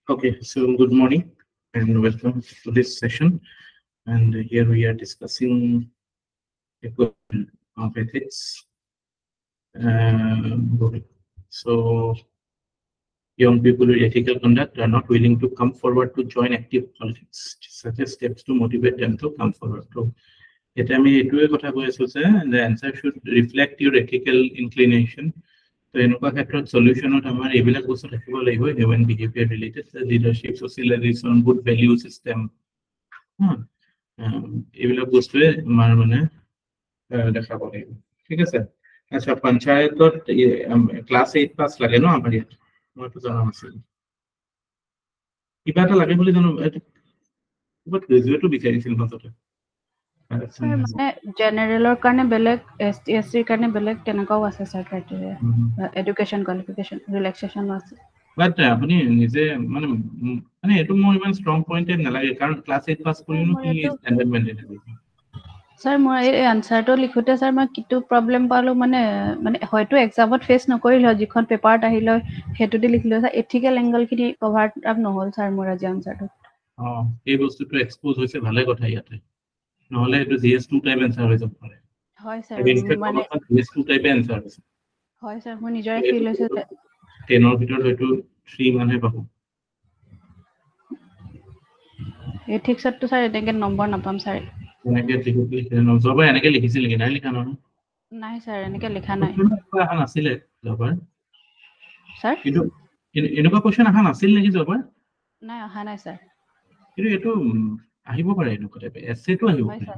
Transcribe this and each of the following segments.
Okay, so good morning and welcome to this session. And here we are discussing a question of ethics. So, young people with ethical conduct are not willing to come forward to join active politics. Such as steps to motivate them to come forward. So, the answer should reflect your ethical inclination. So, এনেকুৱা ক্ষেত্ৰত সলিউশনত আমাৰ এইবিলাক বস্তু থাকিব লাগিব human behaviour related leadership socialisation good value system এইবিলাক বস্তুৱে আমাৰ মানে দেখাব লাগিব ঠিক আছে আচ্ছা পঞ্চায়তত ক্লাস 8 পাস লাগে ন আমাৰ ইয়াত মইতো জানা নাছিল কিবা এটা লাগে বুলি জানো ক'ত গ্ৰেজুৱেটটো বিচাৰিছিল মাজতে Sir, মানে জেনাৰেলৰ কাৰণে বেলেগ এসটি এসসিৰ কাৰণে বেলেগ তেনেকাও আছে স্যাৰ ক্ৰাইটেৰিয়া এডুকেশন কোৱালিফিকেশন ৰিলেক্সেশন আছে বাট আপুনি নিজে মানে মানে এটো মোৰ ইমান ষ্ট্ৰং পইণ্ট নালাগে কাৰণ ক্লাস 8 পাস কৰিনো কি ষ্টেণ্ডাৰ্ড মেইনটেইন কৰিব স্যাৰ মই এই আনসাৰটো লিখোতে স্যাৰ মই কিটো প্ৰবলেম পালো মানে হয়তো এক্সামত ফেস নকৰিল যিখন পেপাৰত আহিল হেতুদি লিখিলো স্যাৰ এথিক্যাল এংগল খিনি কভাৰ আপ নহল স্যাৰ মোৰ আজি আনসাৰটো এই বস্তুটো এক্সপোজ হৈছে ভালে কথা ইয়াতে নহলে এটো GS2 টাইপ আনসাৰ হৈ যাব পাৰে হয় স্যাৰ মানে GS2 টাইপ আনসাৰ আছে হয় স্যাৰ মই নিজৰে ফিল হৈছে 10 ৰ ভিতৰত হয়তো 3 মানে পাব এথিক্সটো স্যাৰ এনেকে নম্বৰ নাপাম স্যার এনেকে লিখিলে নজবা এনেকে লিখিছিল কি নাই লিখা নহয় নাই স্যার এনেকে লিখা নাই আহা নাছিলে জবাৰ স্যাৰ কিন্তু এনেকুৱা কোৱেশ্চন আহা নাছিল নেকি জবাৰ নাই অহা নাই স্যাৰ কিন্তু এটো আহিব পাৰে এনেকুৱা টাইপ এছেটো আহিব পাৰে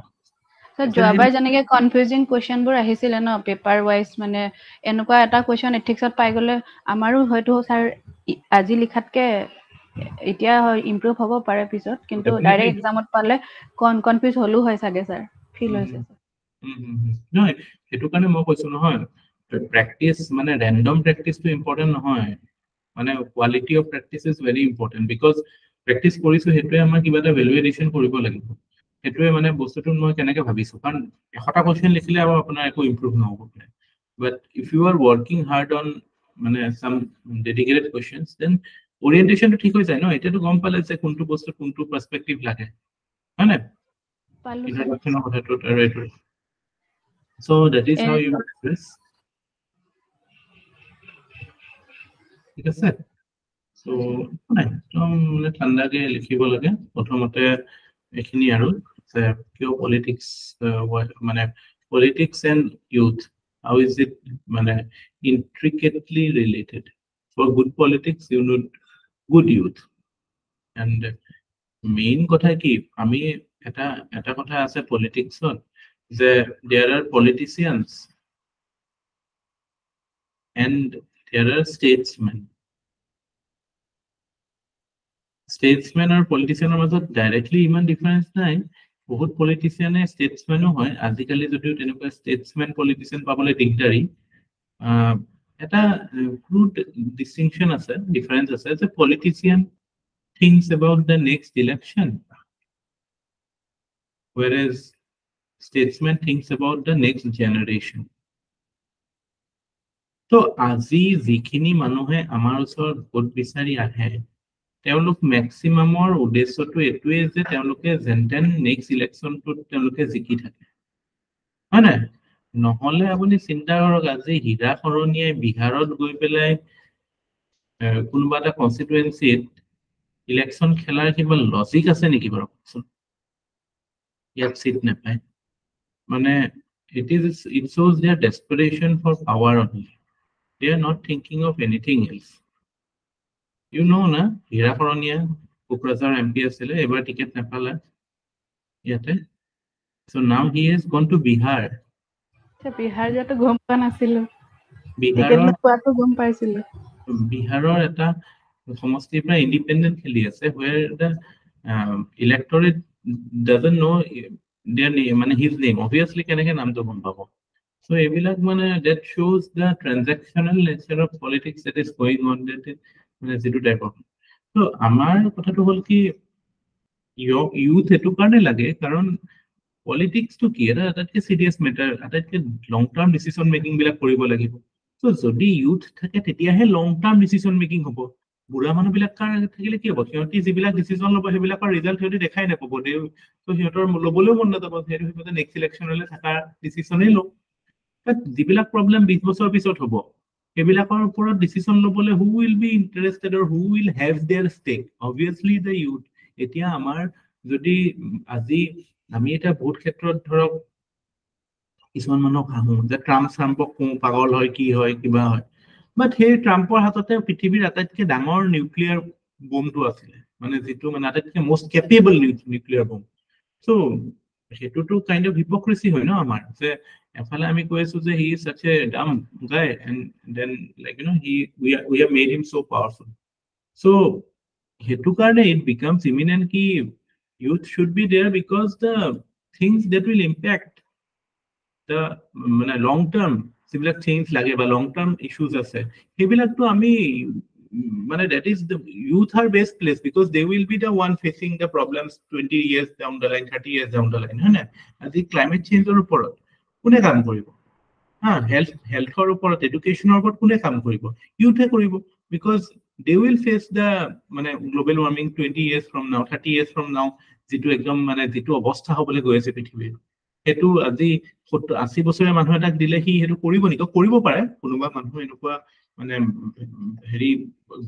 স্যাৰ জবাৰ যেনেকে কনফিউজিং কোৱেশ্চনবোৰ আহিছিল ন পেপাৰ ওয়াইজ মানে এনেকুৱা এটা কোৱেশ্চন এথিক্সত পাই গলে আমাৰো হয়তো স্যাৰ আজি লিখাতকে এতিয়া ইমপ্ৰুভ হ'ব পাৰে পিছত কিন্তু ডাইৰেক্ট এক্সামত পালে কনফিউজ হলো হয় সাগে স্যাৰ ফিল হৈছে নহয় এটো কাৰণে মই কৈছো নহয় প্ৰেক্টিস মানে ৰেন্ডম প্ৰেক্টিসটো ইম্পৰ্টেন্ট নহয় মানে quality of practice is very important because practice কৰিছো হেতুৱে আমাৰ কিবা এটা ভ্যালুয়েশন কৰিব লাগিব হেতুৱে মানে বস্তুটো মই কেনেকে ভাবিছো কাৰণ এখটা কোৱেশ্চন লিখিলে আৰু আপোনাৰ একো ইমপ্ৰুভ নহব but if you are working hard on মানে some dedicated questions then orientation to ঠিক হৈ যায় ন এটাটো গম পালে যে কোনটো বস্তু কোনটো পার্সপেক্টিভ লাগে হয়নে পালো ইন্ট্রোডাকশন অফ দ্যাট রেটর so that is how you express ঠিক আছে so মানে ঠান্ডাকে লিখিব লাগে প্ৰথমতে এখিনি আৰু কিয় পলিটিক্স মানে politics and youth how is it মানে intricately related for good politics you need good youth and main কথা কি আমি এটা কথা আছে পলিটিক্সত যে there are politicians and there are statesmen আৰু পলিটিচিয়ানৰ মাজত ডাইৰেক্টলি ইমান ডিফাৰেন্স নাই বহুত পলিটিচিয়ানে ষ্টেটসম্যানো হয় আজিকালি যদিও তেনেকুৱা ষ্টেটসম্যান পলিটিচিয়ান পাবলৈ দিগদাৰি এটা ক্ৰুড ডিস্টিংকশন আছে ডিফাৰেন্স আছে যে politician thinks about the next election whereas statesman thinks about the next generation so আজি যিখিনি মানুহে আমাৰ ওচৰত ভোট বিচাৰি আহে তেওঁলোক ম্যাক্সিমামৰ উদ্দেশ্যটো এটোৱে যে তেওঁলোকে জেন্টেন নেক্সট ইলেকশনটো তেওঁলোকে জিকি থাকে হয় না নহলে আপুনি চিন্তা কৰক আজি হীৰা খৰনিয়ে বিহাৰত গৈ পেলাই কোনবা এটা কনস্টিটুৱেন্সিত ইলেকশন খেলাৰ কিবা লজিক আছে নেকি বাৰু ইয়াত সিট নাপায় মানে it shows their desperation for power only they are not thinking of anything else you know na hira khoronia Kokrasar MP asile ebar ticket napala yate so now he has gone to Bihar Bihar jato gom pa nasilo Bihar ticket napatu gom paisilo Biharor eta সমষ্টি পৰা independent খেলি আছে where the electorate doesn't know their name মানে his name obviously কেনেকে নামটো গম পাব so এইবিলাক মানে that shows the transactional nature of politics that is going on that মানে যেটো টাইপ অফ so আমাৰ কথাটো হল কি youth এটো কাৰণে লাগে কাৰণ পলিটিক্স তো কি এটা সিৰিয়াস ম্যাটাৰ এটা লং টাৰ্ম ডিসিশন মেকিং বিলাক কৰিব লাগিব so যদি youth থাকে তেতিয়াহে লং টার্ম ডিসিশন মেকিং হ'ব বুঢ়া মানুহবিলাক থাকিলে কি হ'ব সিহঁতি যিবিলাক ডিচিজন ল'ব সেইবিলাকৰ ৰিজাল্ট সিহঁতি দেখাই নাপাব তো সিহঁতৰ ল'বলৈও মন নাযাব সিহঁতে নেক্সট ইলেকশ্যনলৈ থকা ডিচিশ্যনেই লওক যিবিলাক প্ৰব্লেম 20 বছৰ পিছত হ'ব সেইবিলাকৰ ওপৰত ডিচিশ্যন ল'বলৈ who will be interested or who will have their stake obviously the youth এতিয়া আমাৰ যদি আজি আমি এটা বহুত ক্ষেত্ৰত ধৰক কিছুমান মানুহক হাঁহো যে ট্ৰাম্পক কওঁ পাগল হয় কি হয় কিবা হয় বাট সেই ট্ৰাম্পৰ হাততে পৃথিৱীৰ আটাইতকৈ ডাঙৰ নিউক্লিয়াৰ বোমটো আছিলে মানে যিটো মানে আটাইতকৈ মষ্ট কেপেবল নিউক্লিয়াৰ বোম চ' সেইটোতো কাইণ্ড অফ হিপক্ৰেচি হয় ন আমাৰ যে এফালে আমি কৈ আছো যে হি ইজ সাচ a dumb guy and then like you know we have made him so' powerful so' সেইটো কাৰণে ইট বিকামছ ইমিনেণ্ট কি youth should be there because the things that will impact the মানে long term যিবিলাক change লাগে বা long term issues আছে সেইবিলাকতো আমি মানে that is the youth are best place because they will be the one facing the problems 20 years down the line 30 years down the line হয় না আজি climate change ৰ ওপৰত কোনে কাম কৰিব হা হেলথৰ ওপৰত এডুকেশ্যনৰ ওপৰত কোনে কাম কৰিব ইউথে কৰিব because they will face the মানে global warming 20 years from now 30 years from now যিটো একদম মানে যিটো অৱস্থা হ'বলৈ গৈ আছে পৃথিৱীৰ সেইটো আজি 80 বছৰীয়া মানুহ এটাক দিলে সি সেইটো কৰিব নেকি কৰিব পাৰে কোনোবা মানুহ এনেকুৱা মানে হেৰি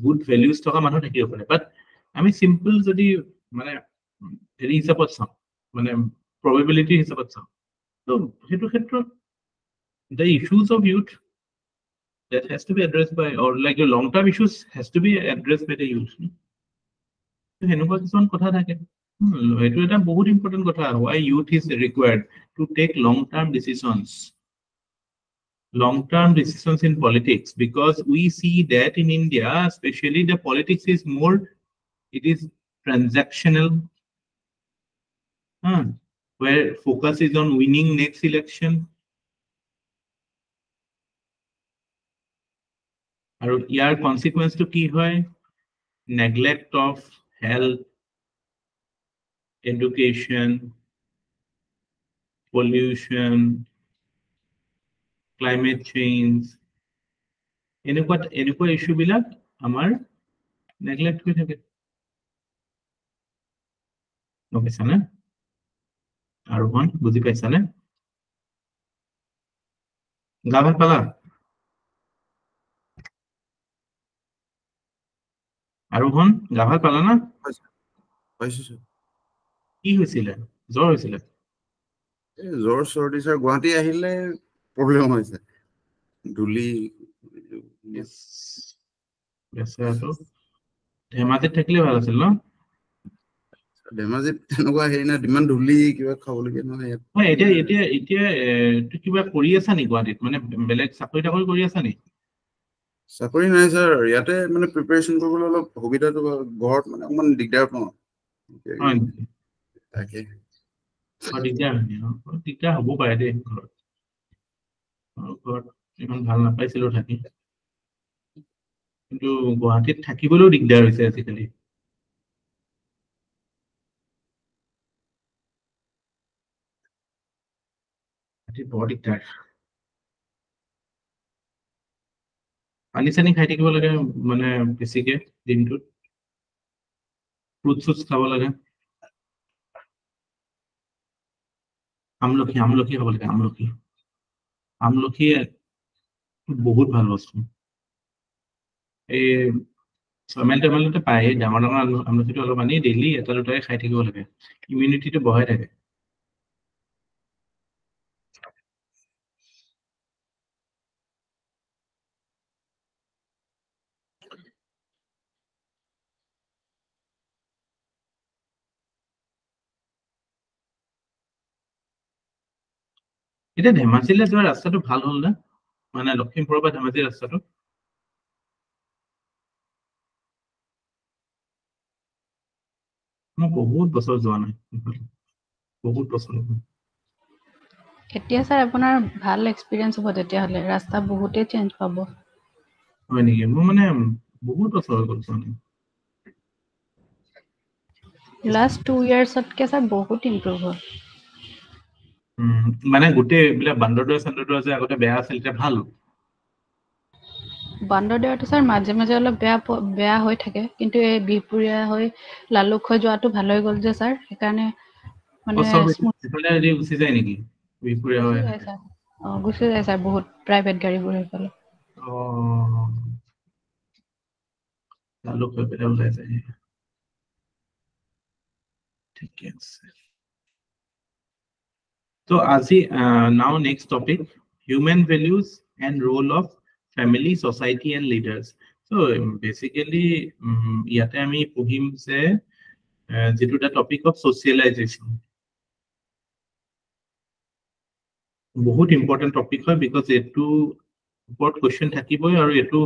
গুড ভেলিউজ থকা মানুহ থাকিব পাৰে বাট আমি চিম্পল যদি মানে হেৰি হিচাপত চাওঁ মানে প্ৰবেবিলিটি হিচাপত চাওঁ তো সেইটো ক্ষেত্ৰত the issues of youth that has to be addressed by or like your long term issues has to be addressed by the youth সেনেকুৱা কিছুমান কথা থাকে এইটো এটা বহুত ইম্পৰ্টেণ্ট কথা why youth is required to take long term decisions in politics because we see that in India especially the politics is more it is transactional where focus is on winning next election আৰু ইয়াৰ কনসিকুৱেন্সটো কি হয় neglect of health education pollution climate change এনেকুৱা issue বিলাক আমাৰ neglect হৈ থাকে বুজিছানে আৰু কোন বুজি পাইছানে গা ভাল পালা আৰু কোন গা ভাল পালা না পাইছো কি হৈছিল জ্বৰ হৈছিল জ্বৰ চৰ্দি স্যাৰ গুৱাহাটী আহিলে প্ৰব্লেম হৈছে ধুলি বেচাটো ধেমাজিত থাকিলে ভাল আছিল ন ধেমাজিত তেনেকুৱা হেৰি নাই ইমান ধুলি কিবা খাবলগীয়া নহয় হয় এতিয়া কিবা কৰি আছা নি গুৱাহাটীত মানে বেলেগ চাকৰি টাকৰি কৰি আছা নি চাকৰি নাই স্যাৰ ইয়াতে মানে প্ৰিপাৰেচন কৰিবলৈ অলপ সুবিধাটো ঘৰত মানে অকমান দিগদাৰ পাওঁ হয় তাকে দিগদাৰ হ'ব পাৰে দেই ঘৰত ইমান ভাল নাপাইছিলো থাকি কিন্তু গুৱাহাটীত থাকিবলৈও দিগদাৰ হৈছে আজিকালি বৰ দিগদাৰ পানী চানী খাই থাকিব লাগে মানে বেছিকে দিনটোত ফ্ৰুট খাব লাগে আমলখি খাব লাগে আমলখি বহুত ভাল বস্তু এই চমেলতে পায় ডাঙৰ আমলখিটো অলপ আনি ডেইলি এটা দুটাই খাই থাকিব লাগে ইমিউনিটিটো বঢ়াই থাকে এতিয়া ধেমাজিলৈ যোৱা ৰাস্তাটো ভাল হ'ল না মানে লখিমপুৰৰ পৰা ধেমাজিৰ ৰাস্তাটো মই বহুত বছৰ যোৱা নাই বহুত বছৰ এতিয়া স্যাৰ আপোনাৰ ভাল এক্সপেৰিয়েন্স হ'ব তেতিয়াহ'লে ৰাস্তা বহুতেই চেঞ্জ পাব হয় নেকি মই মানে বহুত বছৰ হৈ গ'ল যোৱা নাই লাষ্ট 2 ইয়াৰ্ছতকে স্যাৰ বহুত ইম্প্ৰুভ হ'ল মানে গোটেই এইবিলাক বান্দৰদোৱা চান্দৰদোৱা যে আগতে বেয়া আছিল এতিয়া ভাল বান্দৰ দেৱাটো স্যাৰ মাজে মাজে অলপ বেয়া হৈ থাকে কিন্তু এই বিহপুৰীয়া হৈ লালুক হৈ যোৱাটো ভাল হৈ গ'ল যে স্যাৰ সেইকাৰণে মানে এফালে যদি গুচি যায় নেকি বিহপুৰীয়া হৈ গুচি যায় স্যাৰ গুচি যায় স্যাৰ বহুত প্ৰাইভেট গাড়ীবোৰ সেইফালে লালুক হৈ পেলাই ওলাই যায় ঠিকে আছে So, now next topic, human values and role of family, society, and leaders. So, basically, yate ami pohim se jetu the topic of socialization. বহুত important topic হয় because etu important question থাকিবই আৰু etu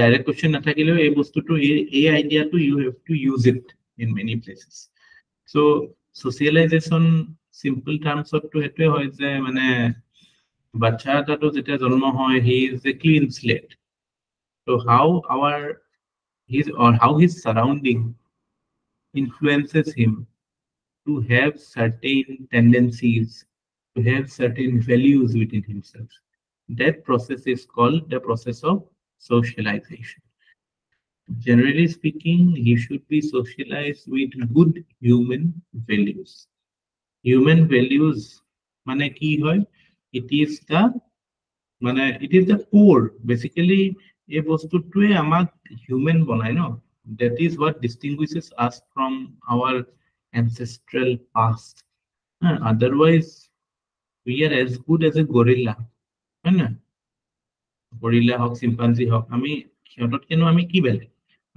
direct question নাথাকিলেও এই বস্তুটো এই idea to you have to use it in many places. So, socialization simple terms of to hetwe hoy je mane bacha ta to jeta janma hoy he is a clean slate so how his surrounding influences him to have certain tendencies to have certain values within himself that process is called the process of socialization generally speaking he should be socialized with good human values human values mane ki hoy it is the core basically a bostutue amak human banai no that is what distinguishes us from our ancestral past otherwise we are as good as a gorilla gorilla hok chimpanzee hok ami khiyotot kenu ami ki bele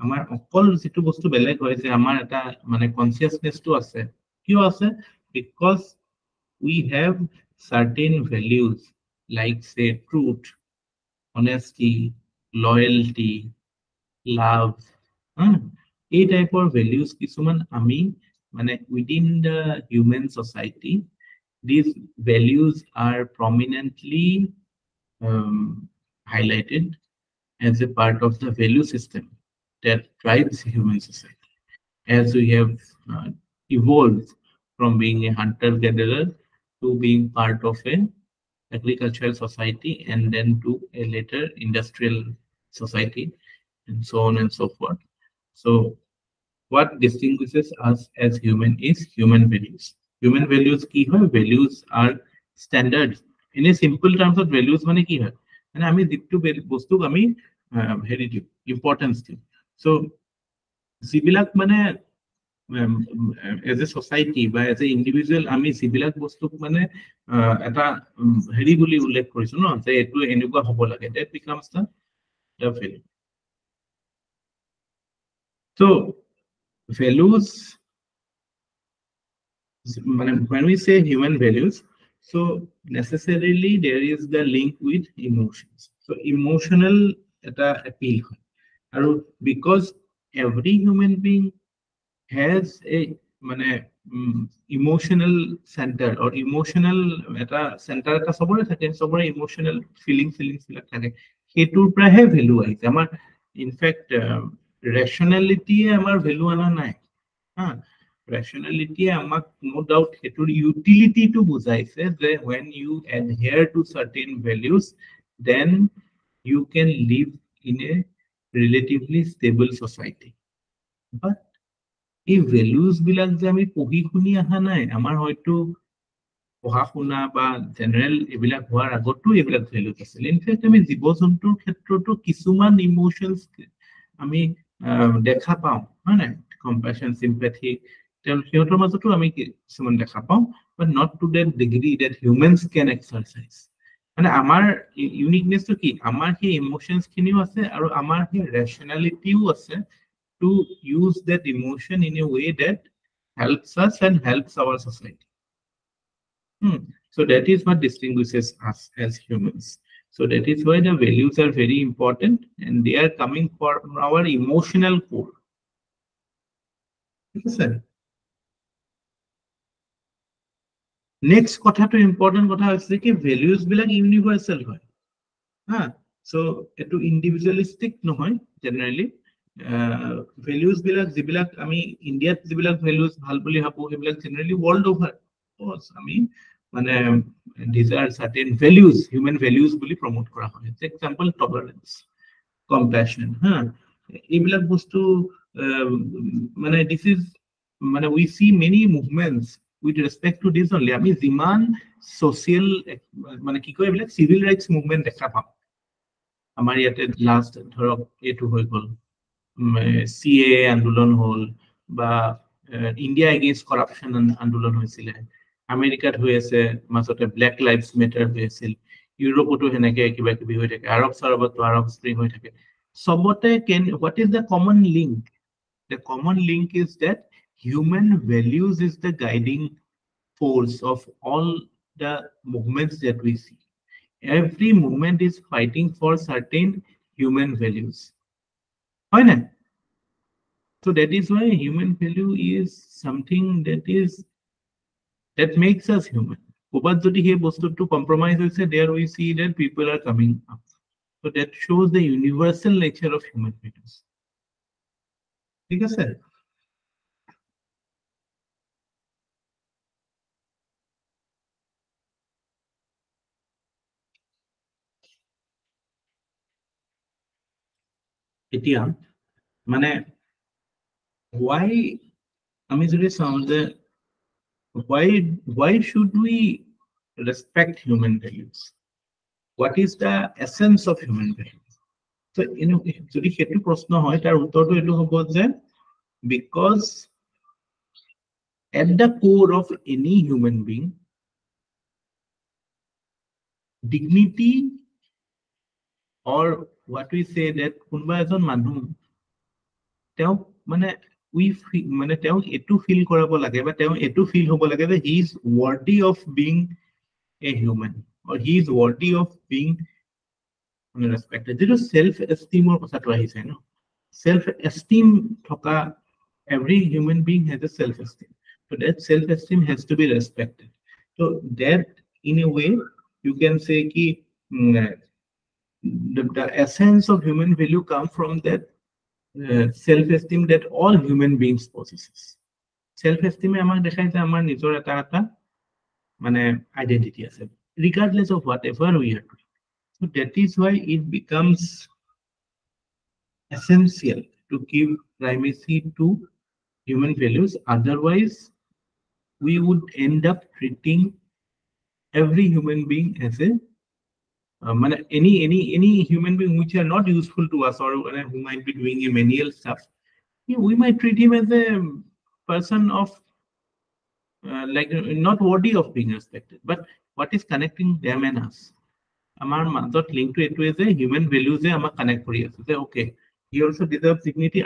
amar okol jitu bostu bele hoy je amar eta mane consciousness to ase kyo ase because we have certain values like say truth honesty loyalty love a type of values kisuman ami mane within the human society these values are prominently highlighted as a part of the value system that drives human society as we have evolved from being a hunter-gatherer to being part of a agricultural society and then to a later industrial society and so on and so forth. So what distinguishes us as human is human values. Human values ki hoy values are standards in a simple terms of values mane ki hoy and ami dittu bostu ami heritage importance thing. So sibilak mane as a society by as a individual ami sibilak bostu mane eta heri boli ullekh korisu no je etu enukwa hobo lage that becomes the value. So values when we say human values so necessarily there is the link with emotions so emotional eta appeal hoy because every human being has a emotional center or emotional eta center eta sobore thake sobore emotional feelings bilak thake hetur prahe value aise amar in fact rationality amar value ana nai rationality amak no doubt hetur utility to bujaise je when you adhere to certain values then you can live in a relatively stable society but এই values বিলাক যে আমি পঢ়ি শুনি আহা নাই আমাৰ হয়তো পঢ়া শুনা বা জেনাৰেল এইবিলাক হোৱাৰ আগতো এইবিলাক ভ্যালুজ আছিল ইনফেক্ট আমি জীৱ জন্তুৰ ক্ষেত্ৰতো কিছুমান ইমোশনস আমি দেখা পাওঁ হয় না কম্পেশন সিম্পেথি সিহঁতৰ মাজতো আমি কিছুমান দেখা পাওঁ but not to that degree that humans can exercise মানে আমাৰ ইউনিকনেসটো কি আমাৰ সেই ইমোশনস খিনিও আছে আৰু আমাৰ সেই ৰেশনালিটিও আছে to use that emotion in a way that helps us and helps our society. So that is what distinguishes us as humans. So that is why the values are very important and they are coming from our emotional core. Yes, next kotha to important kotha hoise ki values bilak universal hoy. So etu individualistic nohoy generally values bilak jibilak ami India jibilak values bhal boli hapo hebilak generally world over course I mean mane these are certain values human values boli promote kora hoy example compassion, এইবিলাক বস্তু মানে this is মানে we see many movements with respect to this only. আমি যিমান social মানে কি কয় এইবিলাক civil rights movement দেখা পাম আমাৰ ইয়াতে লাষ্ট ধৰক এইটো হৈ গ'ল CA আন্দোলন হ'ল বা ইণ্ডিয়া এগেইনষ্ট কৰাপশ্যন আন্দোলন হৈছিলে আমেৰিকাত হৈ আছে মাজতে ব্লেক লাইভছ মেটাৰ হৈ আছিল ইউৰোপতো সেনেকে কিবা কিবি হৈ থাকে আৰব চাৰবতো আৰব স্প্ৰিং হৈ থাকে সবতে what is the common link? The common link is that human values is the guiding force of all the movements that we see. Every movement is fighting for certain human values. Why not? So that is why human value is something that makes us human. But jodi he bostu to compromise hoise, there we see that people are coming up. So that shows the universal nature of human values. ঠিক আছে এতিয়া মানে why আমি যদি চাওঁ যে why should we respect human values? What is the essence of human values? So যদি সেইটো প্ৰশ্ন হয় তাৰ উত্তৰটো এইটো হ'ব যে because at the core of any human being dignity or what we say that কোনোবা এজন মানুহ তেওঁ মানে we মানে তেওঁ এটো ফিল কৰাব লাগে বা তেওঁ এটো ফিল হ'ব লাগে যে he is worthy of being a human or he is worthy of being respected. This is self-esteem or কথাটো আহিছে ন self-esteem থকা every human being has a self-esteem, so that self-esteem has to be respected. So that in a way you can say ki the essence of human value come from that self-esteem that all human beings possesses. Self-esteem আমাক দেখায় যে আমাৰ নিজৰ এটা মানে identity আছে regardless of whatever we are doing. So that is why it becomes essential to give primacy to human values. Otherwise, we would end up treating every human being as a any human being which are not useful to us or who might be doing a menial stuff. We might treat him as a person of like not worthy of being respected. But what is connecting them and us? Amar mazot link to it is a human values ama connect kori ase say okay he also deserves dignity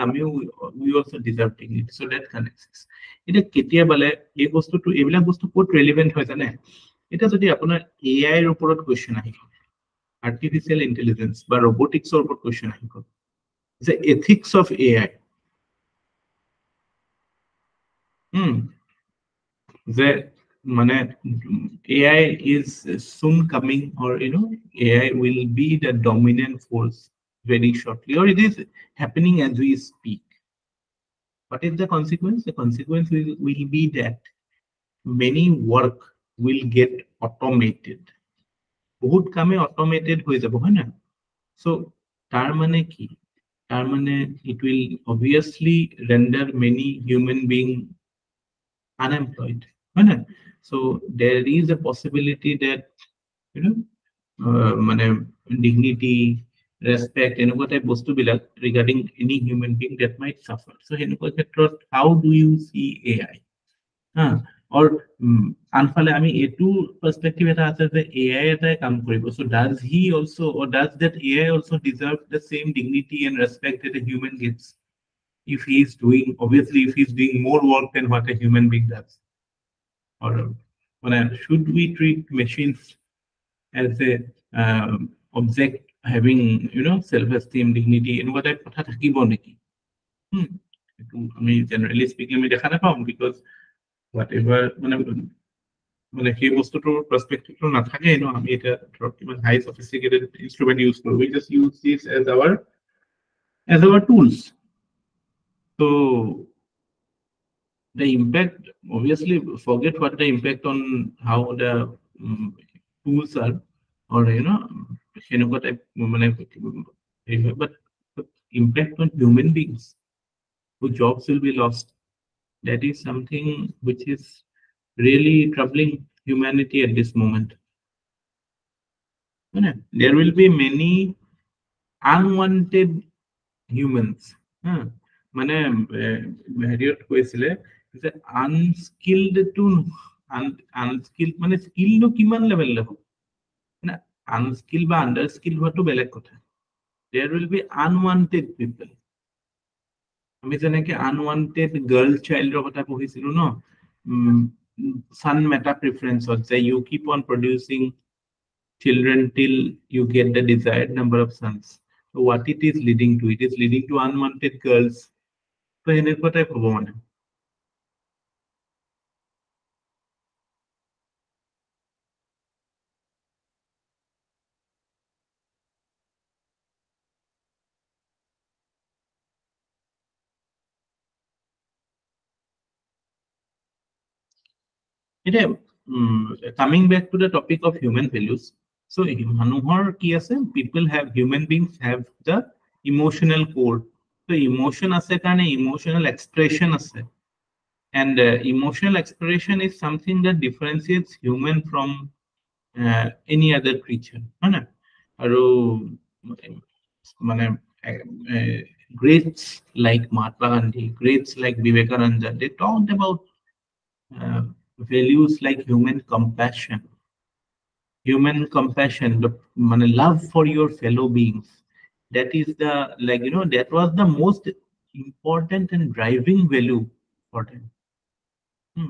we also deserve dignity, so that connects us. Ita ketia bale ei bostu to ebila bostu pot relevant hoy jane eta jodi apunar AI er oporot question ahi artificial intelligence ba robotics or opor question ahi the ethics of AI the মানে AI is soon coming, or AI will be the dominant force very shortly, or it is happening as we speak. What is the consequence? The consequence will be that many work will get automated. বহুত কামে automated হৈ যাব হয় না so তাৰ মানে কি তাৰ মানে it will obviously render many human being unemployed হয় না so there is a possibility that মানে dignity respect এনেকুৱা টাইপ বস্তু বিলাক regarding any human being that might suffer. So এনেকুৱা ক্ষেত্ৰত how do you see AI or আনফালে আমি এটো perspective এটা আছে যে AI এটাই কাম কৰিব. So does he also or does that AI also deserve the same dignity and respect that a human gets? If he is doing, obviously if he is doing more work than what a human being does, or should we treat machines as a object having self-esteem, dignity, and what type কথা থাকিব নেকি আমি generally speaking আমি দেখা নাপাম because whatever মানে সেই বস্তুটোৰ perspective টো নাথাকে আমি এটা ধৰক কিমান high sophisticated instrument use কৰো, we just use this as our tools. So the impact, obviously forget what the impact on how the tools are or সেনেকুৱা type but impact on human beings, whose jobs will be lost. That is something which is really troubling humanity at this moment. There will be many unwanted humans. মানে হেৰিয়ত কৈছিলে যে unskilled two unskilled মানে স্কিলটো কিমান লেভেললৈ হ'ব মানে unskilled বা under skill হোৱাটো বেলেগ কথা there will be unwanted people আমি যেনেকে unwanted girl childৰ কথা পঢ়িছিলো ন sun meta preference যে you keep on producing children till you get the desired number of sons. So what it is leading to? It is leading to unwanted girls. So এনেকুৱা type হ'ব মানে coming back to the topic of human values. So Manuhar ki ase, people have, human beings have the emotional core. So emotion ase karone emotional expression ase. And emotional expression is something that differentiates human from any other creature. Aru mane greats like Mahatma Gandhi, greats like Vivekananda, they talked about values like human compassion, the love for your fellow beings. That is the, like, that was the most important and driving value for them.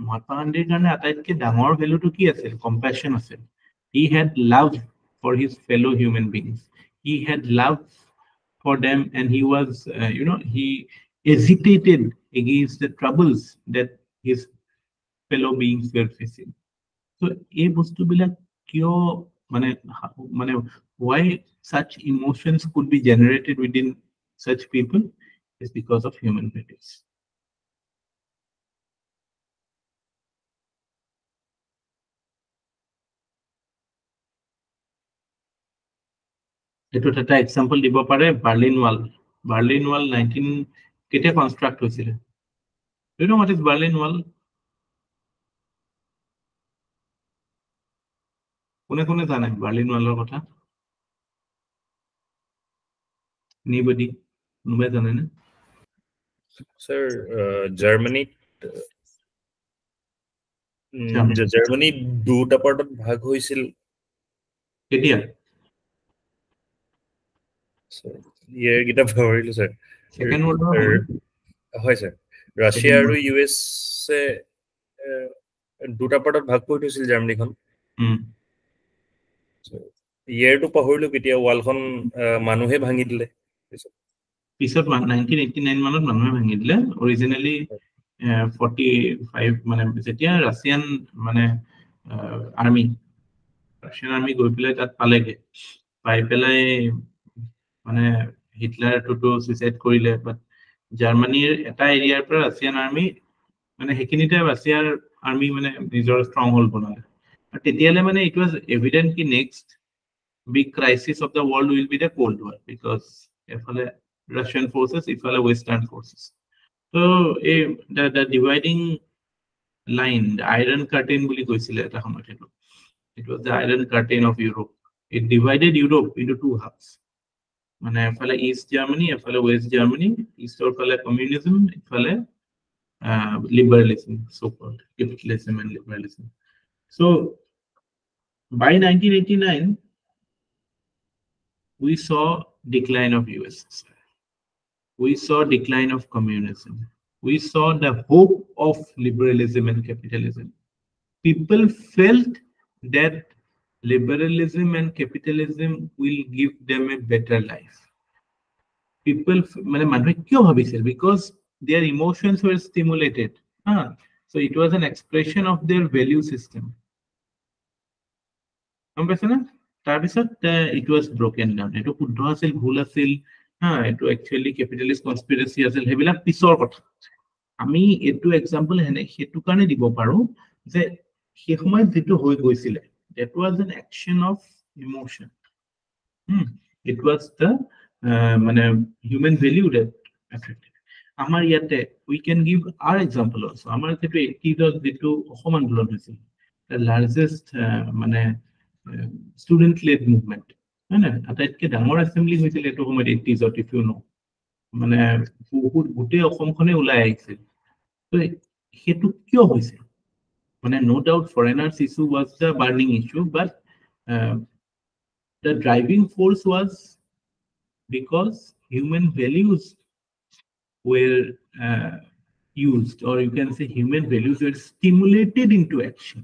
Mahatma Gandhi karone ataitke dangor value to ki asil? Compassion asil. He had love for his fellow human beings. He had love for them, and he was he hesitated against the troubles that his fellow beings were facing. So এই বস্তুবিলাক কিয় মানে why such emotions could be generated within such people is because of human values. এটোত এটা example দিব পাৰে Berlin wall 19 কেতিয়া কনস্ট্ৰাক্ট হৈছিল? Do you know what is Berlin Wall? কোনে কোনে জানে বাৰ্লিন ৱালৰ কথা? Anybody? কোনোবাই জানে না? Sir, Germany দুটা পাৰ্টত ভাগ হৈছিল কেতিয়া? ইয়াৰ গিটা ভাবিলো স্যাৰ। সেকেন্ড ওয়াৰ্ল্ড ওয়াৰ হয় স্যাৰ। ৰাশিয়া আৰু ইউএস এ দুটা পাৰ্টত ভাগ কৰি থৈছিল জাৰ্মানীখন। ইয়াৰটো পাহৰিলো কেতিয়া ৱালখন মানুহে ভাঙি দিলে। পিছত 1989 মানত মানুহে ভাঙি দিলে। অৰিজিনালি 45 মানে যেতিয়া ৰাছিয়ান মানে ৰাছিয়ান আৰ্মি গৈ পেলাই তাত পালেগে, পাই পেলাই মানে হিটলাৰটো সুইচাইড কৰিলে। বাট জাৰ্মানীৰ এটা এৰিয়াৰ পৰা ৰাছিয়ান আৰ্মি মানে সেইখিনিতে ৰাছিয়াৰ আৰ্মি মানে নিজৰ ষ্ট্ৰং হোল্ড বনালে। তেতিয়ালে মানে ইট ৱাজ এভিডেন্ট কি next big crisis of the world will be the Cold War, because ifale Russian forces, ifale Western forces. So the dividing line, the Iron Curtain boli koisile eta samoyt eto. It was the Iron Curtain of Europe. It divided Europe into two halves. Mane ifale East Germany, ifale West Germany, east or fale communism, ifale liberalism, so called capitalism and liberalism. So by 1989 we saw decline of USSR. We saw decline of communism. We saw the hope of liberalism and capitalism. People felt that liberalism and capitalism will give them a better life. People, because their emotions were stimulated. So it was an expression of their value system. তাৰপিছত it was broken down. এটো শুদ্ধ আছিল, ভুল আছিল, এটো actually capitalist conspiracy আছিল, সেইবিলাক পিছৰ কথা। আমি এটো এক্সাম্পল হেতু কাৰণে দিব পাৰো যে সেই সময়ত যেটো হৈ গৈছিল, that was an action of emotion. It was the মানে হিউমেন ভ্যালু that affected আমাৰ ইয়াতে we can give our example also আমাৰ যেটো 80 যেটো অসম আন্দোলন হৈছিল the largest মানে student led movement হয় না আটাইতকৈ ডাঙৰ assembly হৈছিল এটো সময়ত 80 if you know মানে বহুত গোটেই অসমখনে ওলাই আহিছিল তো হেতু কিয় হৈছিল মানে no doubt foreigners issue was the burning issue but the driving force was because human values were used or you can say human values were stimulated into action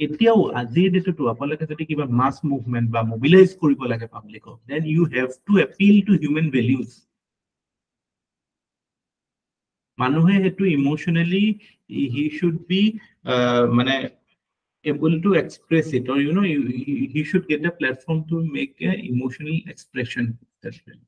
এতিয়াও আজিৰ ডেটটো আপোনালোকে যদি কিবা মাস মুভমেন্ট বা মোবিলাইজ কৰিব লাগে পাব্লিকক then you have to appeal to human values মানুহে হেতু ইমোশনালি he should be মানে able to express it or you know he should get a platform to make a emotional expression as well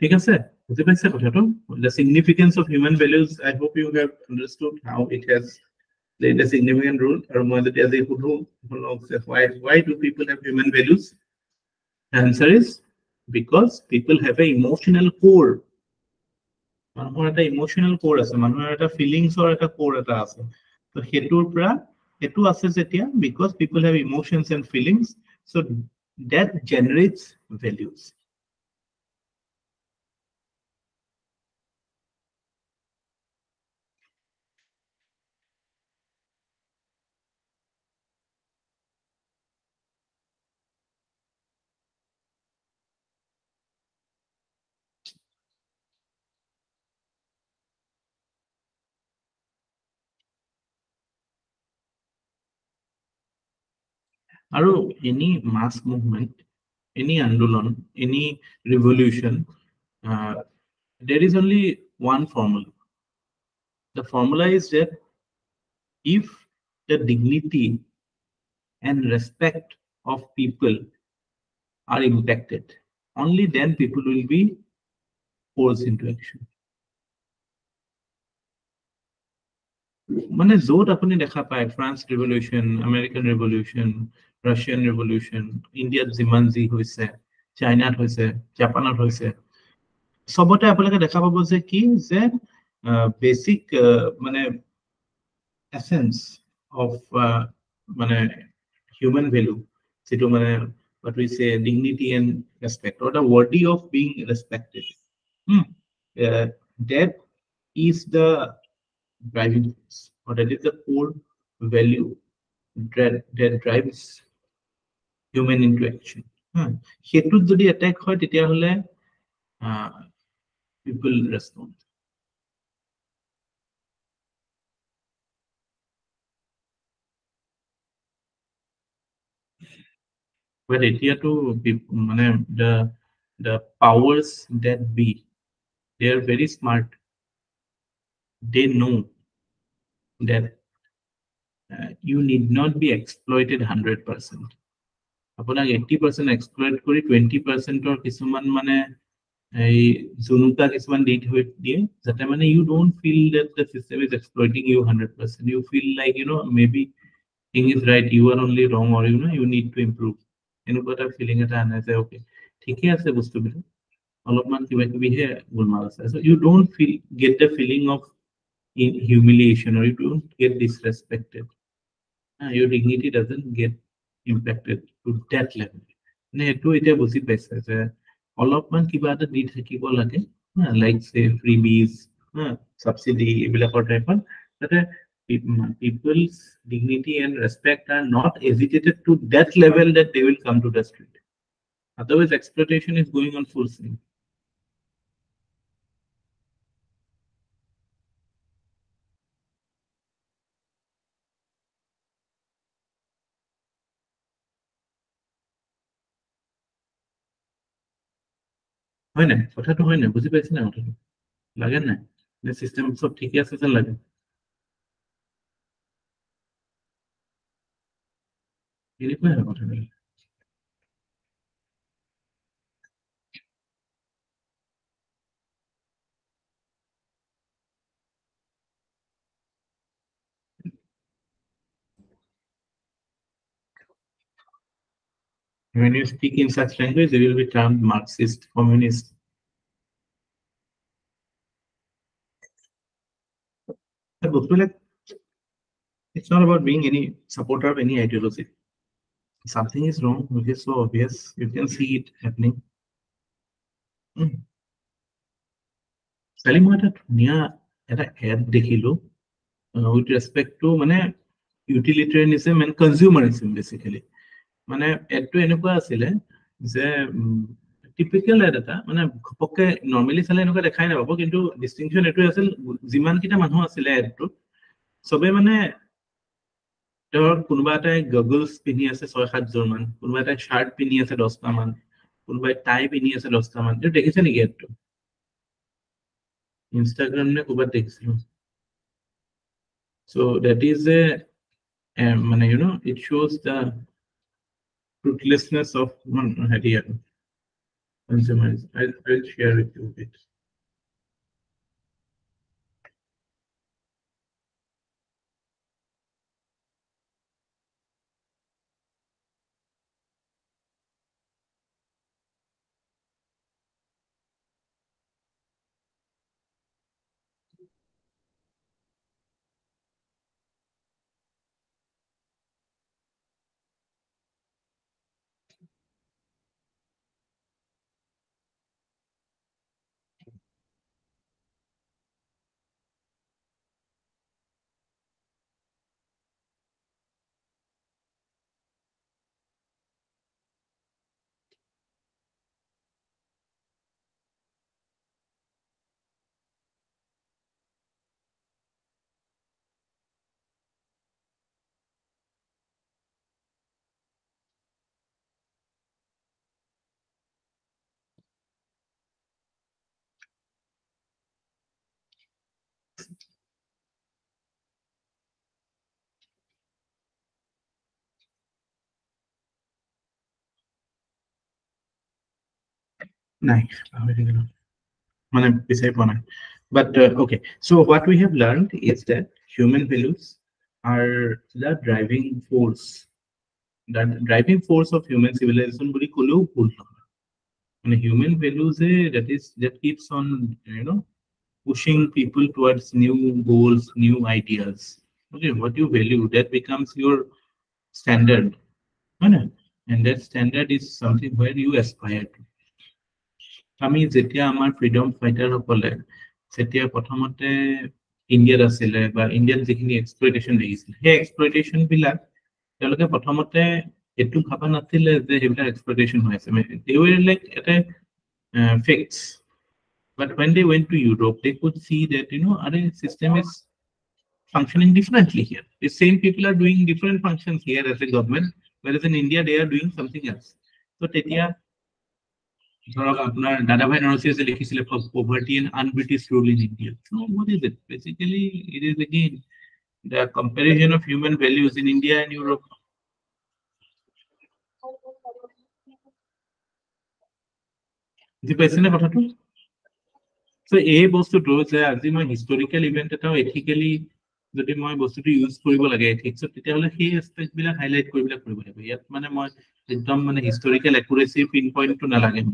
ঠিক আছে বুঝি পাইছে কথাটো the significance of human values I hope you have understood how it has played a significant role or মই যদি আজি সুধো why do people have human values the answer is because people have a emotional core মানুহৰ এটা emotional কোৰ আছে মানুহৰ এটা ফিলিংছৰ এটা কোৰ এটা আছে তো হেতুৰ পৰা হেতু আছে যেতিয়া because people have emotions and feelings so that generates values আৰু any mass movement any andolon any revolution there is only one formula the formula is that if the dignity and respect of people are impacted only then people will be forced into action মানে য'ত আপুনি দেখা পায় France revolution American revolution Russian revolution ইণ্ডিয়াত যিমান যি হৈছে চাইনাত হৈছে জাপানত হৈছে সবতে আপোনালোকে দেখা পাব যে কি যে বেসিক মানে এসেন্স অফ মানে হিউম্যান ভ্যালু যেটো মানে what we say dignity and respect or the worthy of being respected that is the driving force or that is the core value that drives human interaction হেতুত যদি attack হয় তেতিয়া হলে people respond but এতিয়াতো মানে the powers that be they are very smart they know that you need not be exploited 100% আপোনাক 80% exploit কৰি 20%ৰ কিছুমান মানে এই জুনুকা কিছুমান ডেট হৈ দিয়ে যাতে মানে you don't feel that the system is exploiting you 100% you feel like you know maybe thing is right you are only wrong or you know you need to improve এনেকুৱা এটা ফিলিং এটা আনে যে okay ঠিকে আছে বস্তুবিলাক অলপমান কিবা কিবি হে গোলমাল আছে so you don't feel get the feeling of humiliation or you don't get disrespected your dignity doesn't get impacted to that level মানে এটো এটা বুজি পাইছে যে অলপমান কিবা এটা দি থাকিব লাগে লাইক সে ফ্রিবিজ সাবসিডি এবিলাকৰ টাইপৰ যাতে people's dignity and respect are not agitated to that level that they will come to the street otherwise exploitation is going on full swing হয় না কথাটো হয় না বুজি পাইছ না কথাটো লাগে না নে সিস্টেম সব ঠিকই আছে যেন লাগে এনেকুৱাই হয় কথাবিলাক When you speak in such language, you will be termed Marxist, communist. It's not about being any supporter of any ideology. Something is wrong, which is so obvious. You can see it happening. Salim, what ad dekhilo with respect to utilitarianism and consumerism, basically. Ad to enukwa asile je typical ad eta khopokke normally sale enukwa dekhai na babo, kintu distinction etu asil jiman kita manhu asile ad to sobe কোনোবা এটাই goggles পিন্ধি আছে 6-7 জন মান, কোনোবা এটাই shirt পিন্ধি আছে 10টা মান, কোনোবাই টাই পিন্ধি আছে 10টা মান। তুমি দেখিছে নেকি এটো? ইনষ্টাগ্রাম নে কোবাত দেখিছিলো। So that is a it shows the fruitlessness of consumers. I'll share with you a bit. Nice. But okay, so what we have learned is that human values are the driving force. The driving force of human civilization boli koleu bhul na. Human values that keeps on pushing people towards new goals, new ideas. Okay, what you value, that becomes your standard, and that standard is something where you aspire to. আমি যেতিয়া আমাৰ freedom fighter সকলে যেতিয়া প্ৰথমতে ইণ্ডিয়াত আছিলে বা ইণ্ডিয়াত যিখিনি এক্সপ্লইটেশ্যন দেখিছিল, সেই এক্সপ্লইটেশ্যন বিলাক তেওঁলোকে প্ৰথমতে এইটো ভাবা নাছিলে যে সেইবিলাক এক্সপ্লইটেশ্যন হৈ আছে। they were like এটা facts, but when they went to Europe they could see that our system is functioning differently here. The same people are doing different functions here as a government, whereas in India they are doing something else. So তেতিয়া Dadabhai Narosi likhisile poverty and un-British rule in India. So what is it? Basically, it is again the comparison of human values in India and Europe. The person so a bostu je aji moi historical event eta ethically jodi moi bostu to use koribo lage ethics, so tete hole he aspect bila highlight koribila koribo lage yat moi ekdom historical accuracy pinpoint to na lage।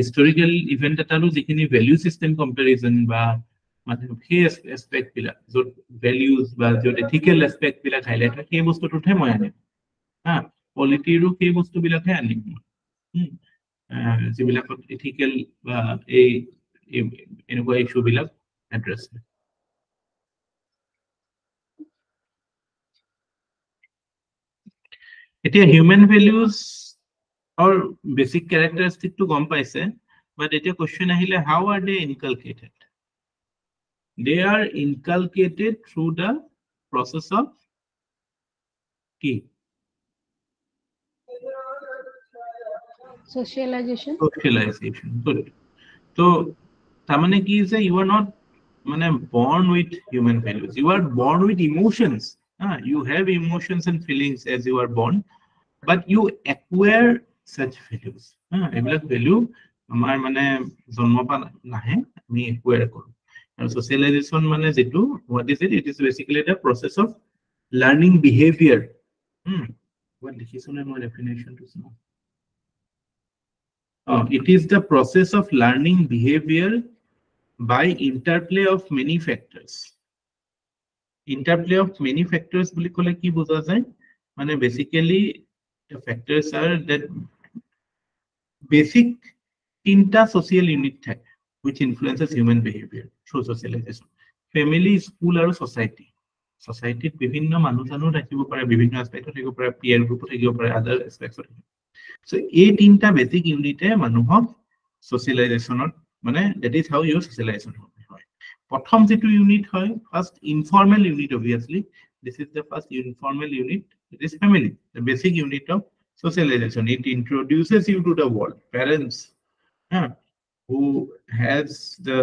Historical event এটাৰো যিখিনি value system কম্পাৰিজন বা সেই aspect বিলাক য'ত values বা য'ত ethical aspect বিলাক highlight হয়, সেই বস্তুটোহে মই আনিম। পলিটিৰো সেই বস্তুবিলাকহে আনিম যিবিলাকত এথিকেল বা এই এনেকুৱা ইস্যু বিলাক এড্ৰেছ হয়। এতিয়া human values or basic characteristic to gom paise, but it a question ahile, how are they inculcated? They are inculcated through the process of key socialization. Good. So tamane ki is you are not born with human values, you are born with emotions. You have emotions and feelings as you are born, but you acquire such values. Ebilak value amar jonmo pa nahe, ami acquire koru. And socialization jitu, what is it? It is basically the process of learning behavior. What definition to know? It is the process of learning behavior by interplay of many factors. Interplay of many factors বুলি ক'লে কি বুজা যায় মানে basically the factors are that basic তিনটা social unit থাকে which influences human behavior through socialization. Family, school আৰু society. Society বিভিন্ন মানুহ জানো থাকিব পাৰে বিভিন্ন aspect থাকিব পাৰে peer group থাকিব পাৰে other aspects থাকিব। So এই তিনটা basic unit মানুহক socializationত মানে that is how your socialization হয়। প্ৰথম যেটো unit হয় first informal unit obviously this is the first informal unit it is family the basic unit of socialization it introduces you to the world parents who has the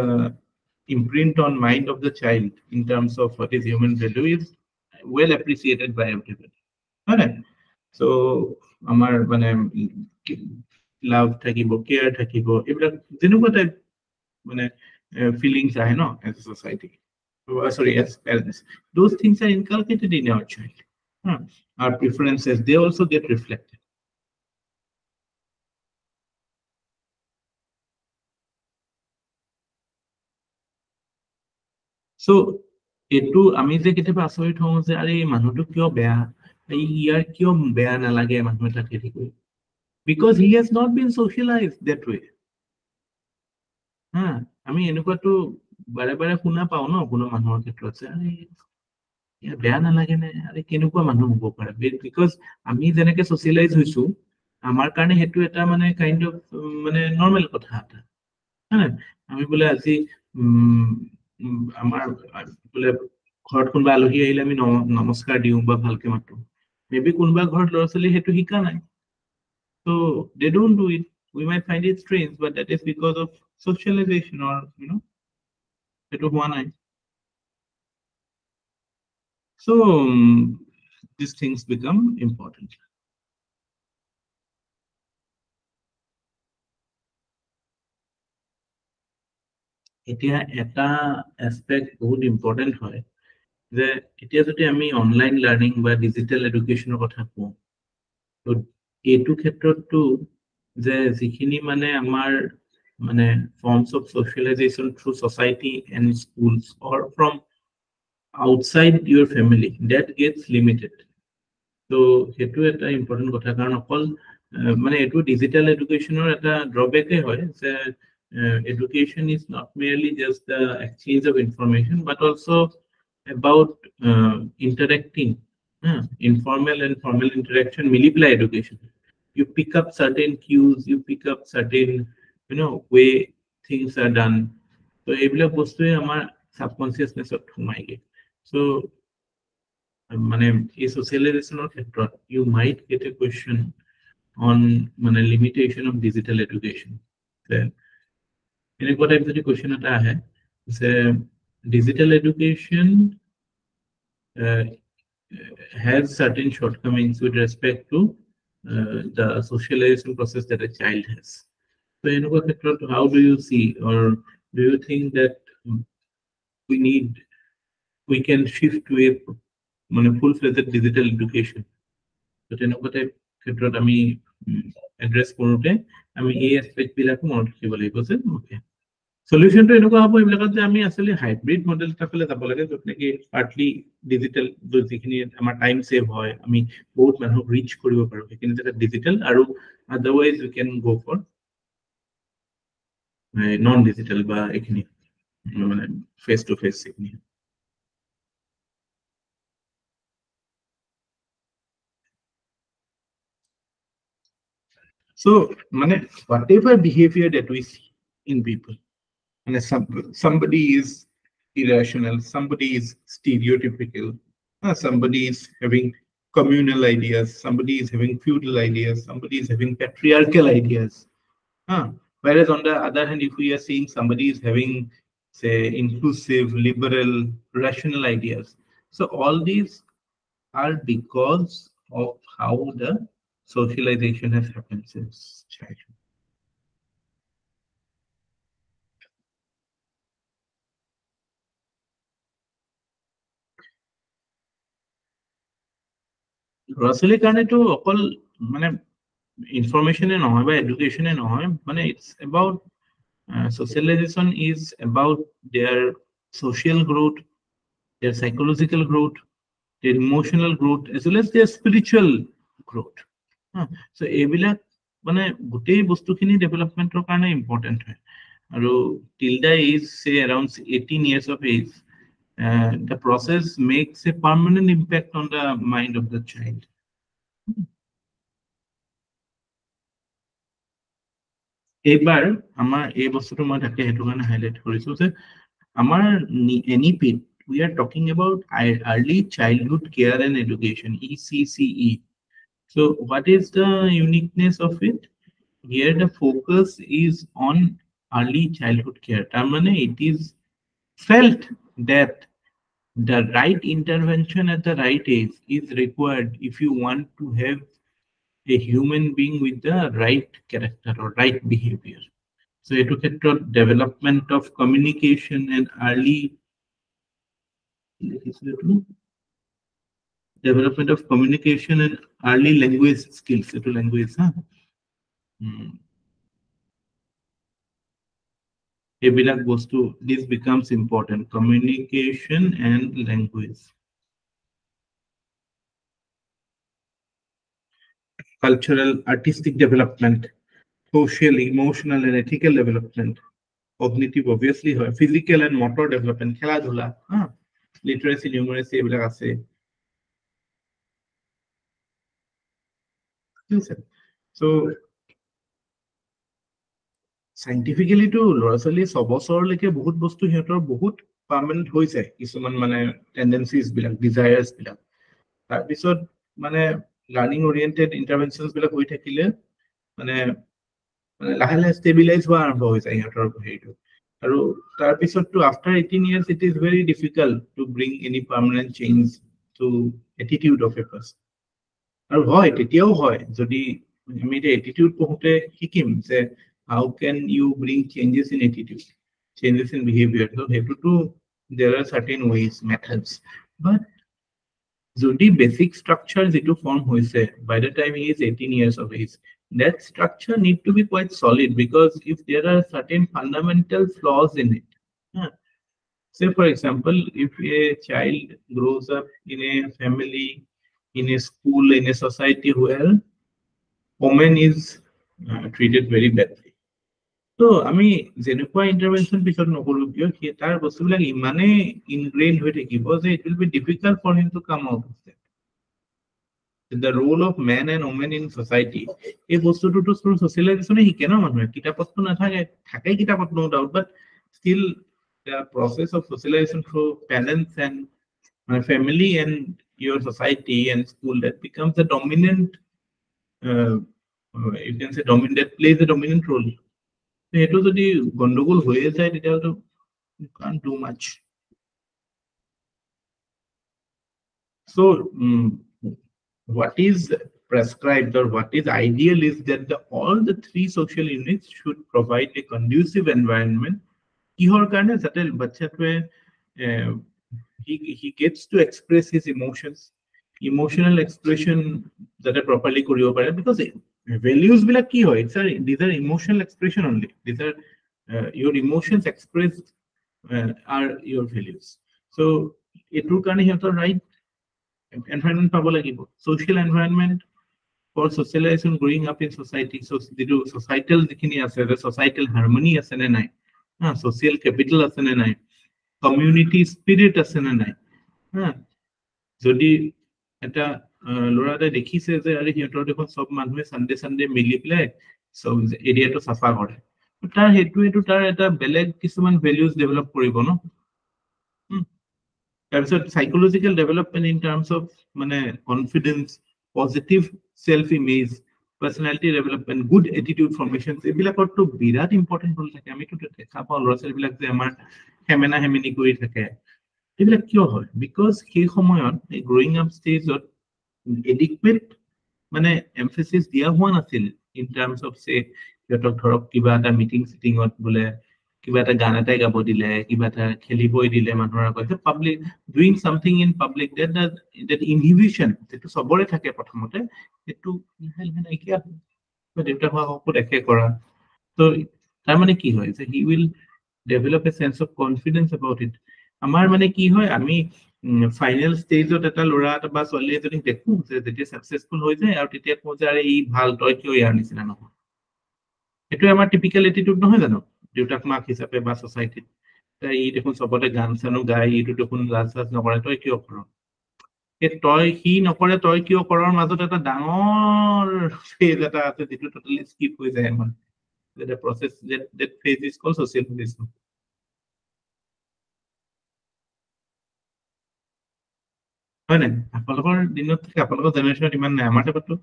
imprint on mind of the child in terms of what is human value is well appreciated by everybody right so amar mane love thakibo care thakibo ebla jenuka type mane feelings ahe no as a society sorry as parents those things are inculcated in our child our preferences they also get reflected so etu ami je keteba asorit hom je are manutu kyo beya year kyo beya na lage manu thake thikoi because he has not been socialized that way আমি এনেকুৱা তো বাৰে বাৰে শুনা পাও ন কোনো মানুহৰ ক্ষেত্ৰত আছে আৰে ইয়াৰ বেয়া নালাগে নে আৰে কেনেকুৱা মানুহ হ'ব পাৰে বিকজ আমি যেনেকে socialize হৈছো আমাৰ কাৰণে হেতু এটা মানে কাইন্ড অফ মানে নৰমাল কথা এটা হ্যাঁ আমি বলে আজি আমাৰ বলে ঘৰত কোনবা আলহী আহিলে আমি নমস্কাৰ দিও বা ভালকে মাতো মেবি কোনবা ঘৰত লৰাছলি হেতু হিকা নাই so they don't do it we might find it strange but that is because of socialization or you know it was one eye so these things become important etia eta aspect বহুত important হয় যে এতিয়া যদি আমি online learning বা digital এডুকেশনৰ কথা কওঁ তো এইটো ক্ষেত্ৰতো যে যিখিনি মানে আমাৰ মানে forms of socialization through society and schools or from outside your family that gets limited so hetu eta important kotha karon okol mane etu digital educationer eta drawback e hoy je education is not merely just the exchange of information but also about interacting informal and formal interaction multiply education you pick up certain cues you pick up certain you know way things are done so ebla bostu amar subconsciousness ot thumai ge so মানে এই socializationৰ ক্ষেত্ৰত you might get a question on মানে limitation of digital education এনেকুৱা type যদি question এটা আহে যে digital education has certain shortcomings with respect to the socialization process that a child has so এনেকুৱা ক্ষেত্ৰত how do you see or do you think that we can shift to a মানে full-fledged digital education so তেনেকুৱা type ক্ষেত্ৰত আমি address কৰোতে আমি এই aspect বিলাকো মনত ৰাখিব লাগিব যে ওকে সলিউশনটো এনেকুৱা হ'ব এইবিলাকত যে আমি আসলে হাইব্ৰিড মডেল এটা ফালে যাব লাগে য'ত নেকি পাৰ্টলি ডিজিটেল যিখিনি আমাৰ টাইম সেভ হয় আমি বহুত মানুহক ৰিচ কৰিব পাৰো সেইখিনি যেটা ডিজিটেল আৰু otherwise we can go for non digital বা এইখিনি মানে ফেস টু ফেস এইখিনি So, whatever behavior that we see in people, somebody is irrational, somebody is stereotypical, somebody is having communal ideas, somebody is having feudal ideas, somebody is having patriarchal ideas. Whereas on the other hand, if we are seeing somebody is having, say, inclusive, liberal, rational ideas. So all these are because of how the socialization has happened since childhood. Rasuli Kane to okol mane information and all by education and all, but it's about socialization is about their social growth, their psychological growth, their emotional growth, as well as their spiritual growth. So এইবিলাক মানে গোটেই বস্তুখিনি ডেভেলপমেন্টৰ কাৰণে important হয় আৰু till the age say around 18 years of age, the process makes a permanent impact on the mind of the child. এবাৰ আমাৰ এই বস্তুটো মই তাকে হেতু কাৰণে হাইলাইট কৰিছো যে আমাৰ NEP we are talking about early childhood care and education, ECCE. So what is the uniqueness of it? Here the focus is on early childhood care. It is felt that the right intervention at the right age is required if you want to have a human being with the right character or right behavior. So educated development of communication and early development of communication and early language skills. Language, this becomes important. Communication and language. Cultural, artistic development, social, emotional, and ethical development. Cognitive, obviously, physical and motor development. Khela dhula, literacy, numeracy, ebila ase. So scientifically to lorasali sobosor leke bahut bostu hiator bahut permanent hoi jay kisuman mane tendencies bilak, desires bilak. Tar pisot mane learning oriented interventions bilak hoi thakile mane lahe lahe stabilize howa arambho hoi jay hiator heitu aru tar pisot to after 18 years it is very difficult to bring any permanent change to attitude of a person. আৰু হয় তেতিয়াও হয় যদি আমি এই attitude পঢ়োতে শিকিম যে how can you bring changes in attitude, changes in behavior. So there are certain ways, methods, but যদি basic structure যেটো form হৈছে by the time he is 18 years of age, that structure need to be quite solid, because if there are certain fundamental flaws in it, say for example, if a child grows up in a family, in a school, in a society where woman is treated very badly, so আমি যেনেকুৱা intervention পিছত নকৰো কিয় তাৰ বস্তুবিলাক ইমানে ingrained হৈ থাকিব যে it will be difficult for him to come out of that. The role of man and woman in society, এই বস্তুটো through socialization শিকে ন মানুহে, কিতাপতটো নাথাকে, থাকে কিতাপত no doubt, but still the process of socialization through parents and family and your society and school, that becomes the dominant, you can say dominant, plays a dominant role. So যদি গন্ডগোল হয়ে যায় তেতিয়াতো you can't do much. So what is prescribed or what is ideal is that all the three social units should provide a conducive environment কিহৰ কাৰণে যাতে বাচ্চাটোৱে he gets to express his emotions, emotional expression that are properly koribo pare, because values bila ki hoy, these are emotional expression only. These are your emotions expressed are your values. So etur kane hiator right environment pabo lagibo, social environment for socialization, growing up in society. So the societal dikhini ase, the societal harmony ase na nai, social capital ase na nai, community spirit ase na nai. যদি এটা লৰাতে দেখিছে যে আৰে হিহঁতৰ দেখোন সব মানুহে Sunday Sunday মিলি পেলাই সব এৰিয়াটো সাফা কৰে, তাৰ হেতু তাৰ এটা বেলেগ কিছুমান ভ্যালুজ ডেভেলপ কৰিব ন। তাৰপিছত psychological development in terms of মানে confidence, positive self image, personality development, good attitude formation, এইবিলাকতো বিৰাট ইম্পৰ্টেন্ট ৰল থাকে। আমিতো দেখা পাওঁ ল'ৰা ছোৱালীবিলাক যে আমাৰ হেমেনা হেমেনি কৰি থাকে, এইবিলাক কিয় হয়? বিকজ সেই সময়ত গ্ৰোয়িং আপ ষ্টেজত এডিকুৱেট মানে এমফেচিছ দিয়া হোৱা নাছিল ইন টাৰ্মছ অফ সে সিহঁতক ধৰক কিবা এটা মিটিং চিটিঙত বোলে কিবা এটা গান এটাই গাব দিলে, কিবা এটা খেলিবই দিলে মানুহৰ আগত, public doing something in public, that inhibition যিটো চবৰে থাকে প্ৰথমতে, সেইটো নাইকিয়া হয়। দেউতাক মাককো দেখে কৰা তো তাৰ মানে কি হয় যে he will develop a sense of confidence about it আমাৰ মানে কি হয় আমি ফাইনেল ষ্টেজত এটা ল'ৰা বা ছোৱালী এজনীক দেখো যে যেতিয়া সাকসেসফুল হৈ যায় আৰু তেতিয়া কওঁ যে আৰে ই ভাল তই কিয় ইয়াৰ নিচিনা নহয় এইটো আমাৰ টিপিক্যাল এটিটিউড নহয় জানো দেউতাক মাক হিচাপে বা সোসাইটিত ই দেখোন চবতে গান চানো গাই ইটো দেখোন লাজ চাজ নকৰে তই কিয় কৰ তই সি নকৰে তই কিয় কৰাৰ মাজত এটা ডাঙৰ ফেজ এটা আছে যেটো টোটালি স্কিপ হৈ যায় আমাৰ the process that phase is called socialization হয় নাই আপোনালোকৰ দিনত আপোনালোকৰ জেনেৰেশ্যনত ইমান নাই আমাৰ টাইমতো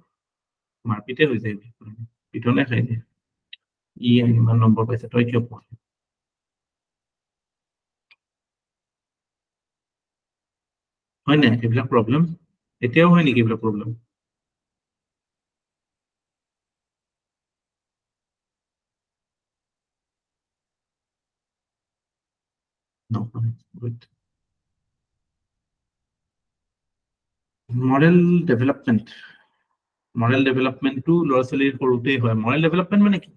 মাৰপিটে হৈ যায় পিটনে খাই দিয়ে ই ইমান নম্বৰ পাইছে তই কিয় পঢ় হয় নাই এইবিলাক প্ৰব্লেম এতিয়াও হয় নেকি এইবিলাক প্ৰব্লেম নহয় good moral development to ল'ৰা ছোৱালীৰ সৰুতেই হয় moral development মানে কি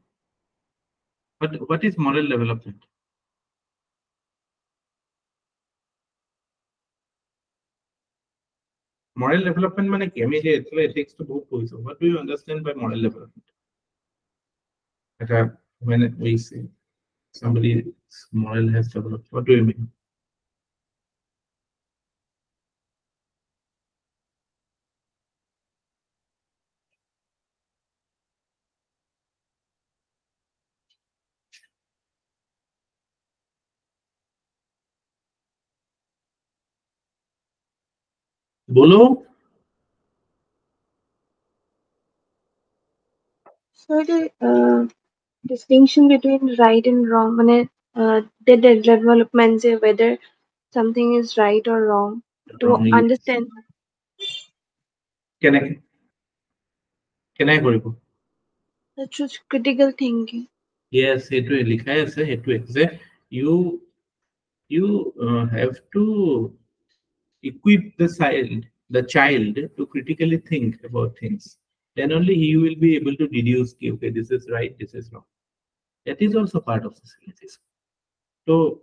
what is moral development moral development মানে কি আমি যে ethics to বহুত পঢ়িছো what do you understand by moral development when we say somebody's moral has developed what do you mean bolo so the distinction between right and wrong the development whether something is right or wrong to understand can I কৰিব that's just critical thinking yes etu likhai ase etu je you have to equip the child to critically think about things then only he will be able to deduce okay this is right this is wrong that is also part of socialization so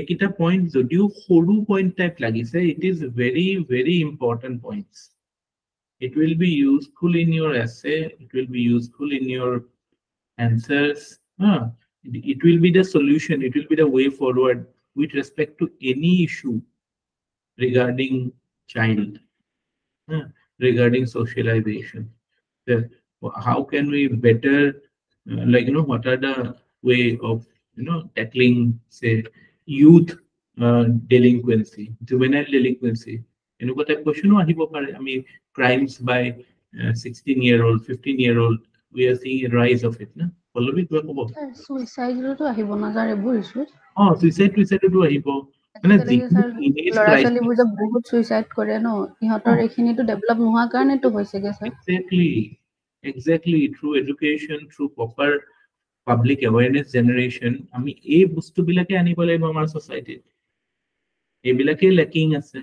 ekita point jodiu horu point type lagise it is very very important points it will be useful in your essay it will be useful in your answers it will be the solution it will be the way forward with respect to any issue regarding child regarding socialization how can we better what are the way of tackling say youth delinquency juvenile delinquency এনেকুৱা type কোৱেশ্যনো আহিব পাৰে আমি crimes by 16-year-old 15-year-old we are seeing a rise of it na Pallavi কিবা ক'ব সুইচাইডতো আহিব না যাৰ এইবোৰ ইছ্যু সুইচাইডটো আহিব মানে ল'ৰা ছোৱালীবোৰ যে বহুত সুইচাইড কৰে ন ইহঁতৰ এইখিনিটো ডেভেলপ নোহোৱা কাৰণেতো হৈছেগে sir exactly through education through proper public awareness generation আমি এই বস্তুবিলাকে আনিব লাগিব আমাৰ সোসাইটিত এইবিলাকে লেকিং আছে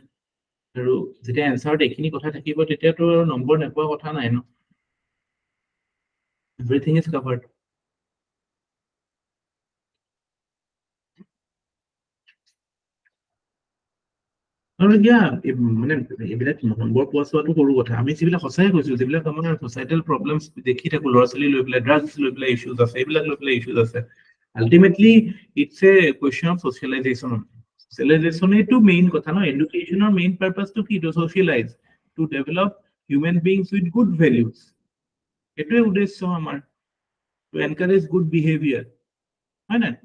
আৰু যেতিয়া এনসাৰত এইখিনি কথা থাকিব তেতিয়াতো নম্বৰ নেপোৱা কথা নাই ন everything is covered আৰু এতিয়া মানে এইবিলাক নম্বৰ পোৱা চোৱাটো সৰু কথা আমি যিবিলাক সঁচাই কৈছো যিবিলাক আমাৰ সোসাইটেল প্ৰবলেমছ দেখি থাকো ল'ৰা ছোৱালী লৈ পেলাই ড্ৰাগছ লৈ পেলাই ইছ্যুজ আছে এইবিলাক লৈ পেলাই ইছ্যুজ আছে ultimately it's a question of socialisation socialisation এইটো মেইন কথা ন এডুকেশ্যনৰ মেইন পাৰপাছটো কি to socialise to develop human beings with good values এইটোৱে উদ্দেশ্য আমাৰ টু এনকাৰেজ গুড বিহেভিয়াৰ হয় নাই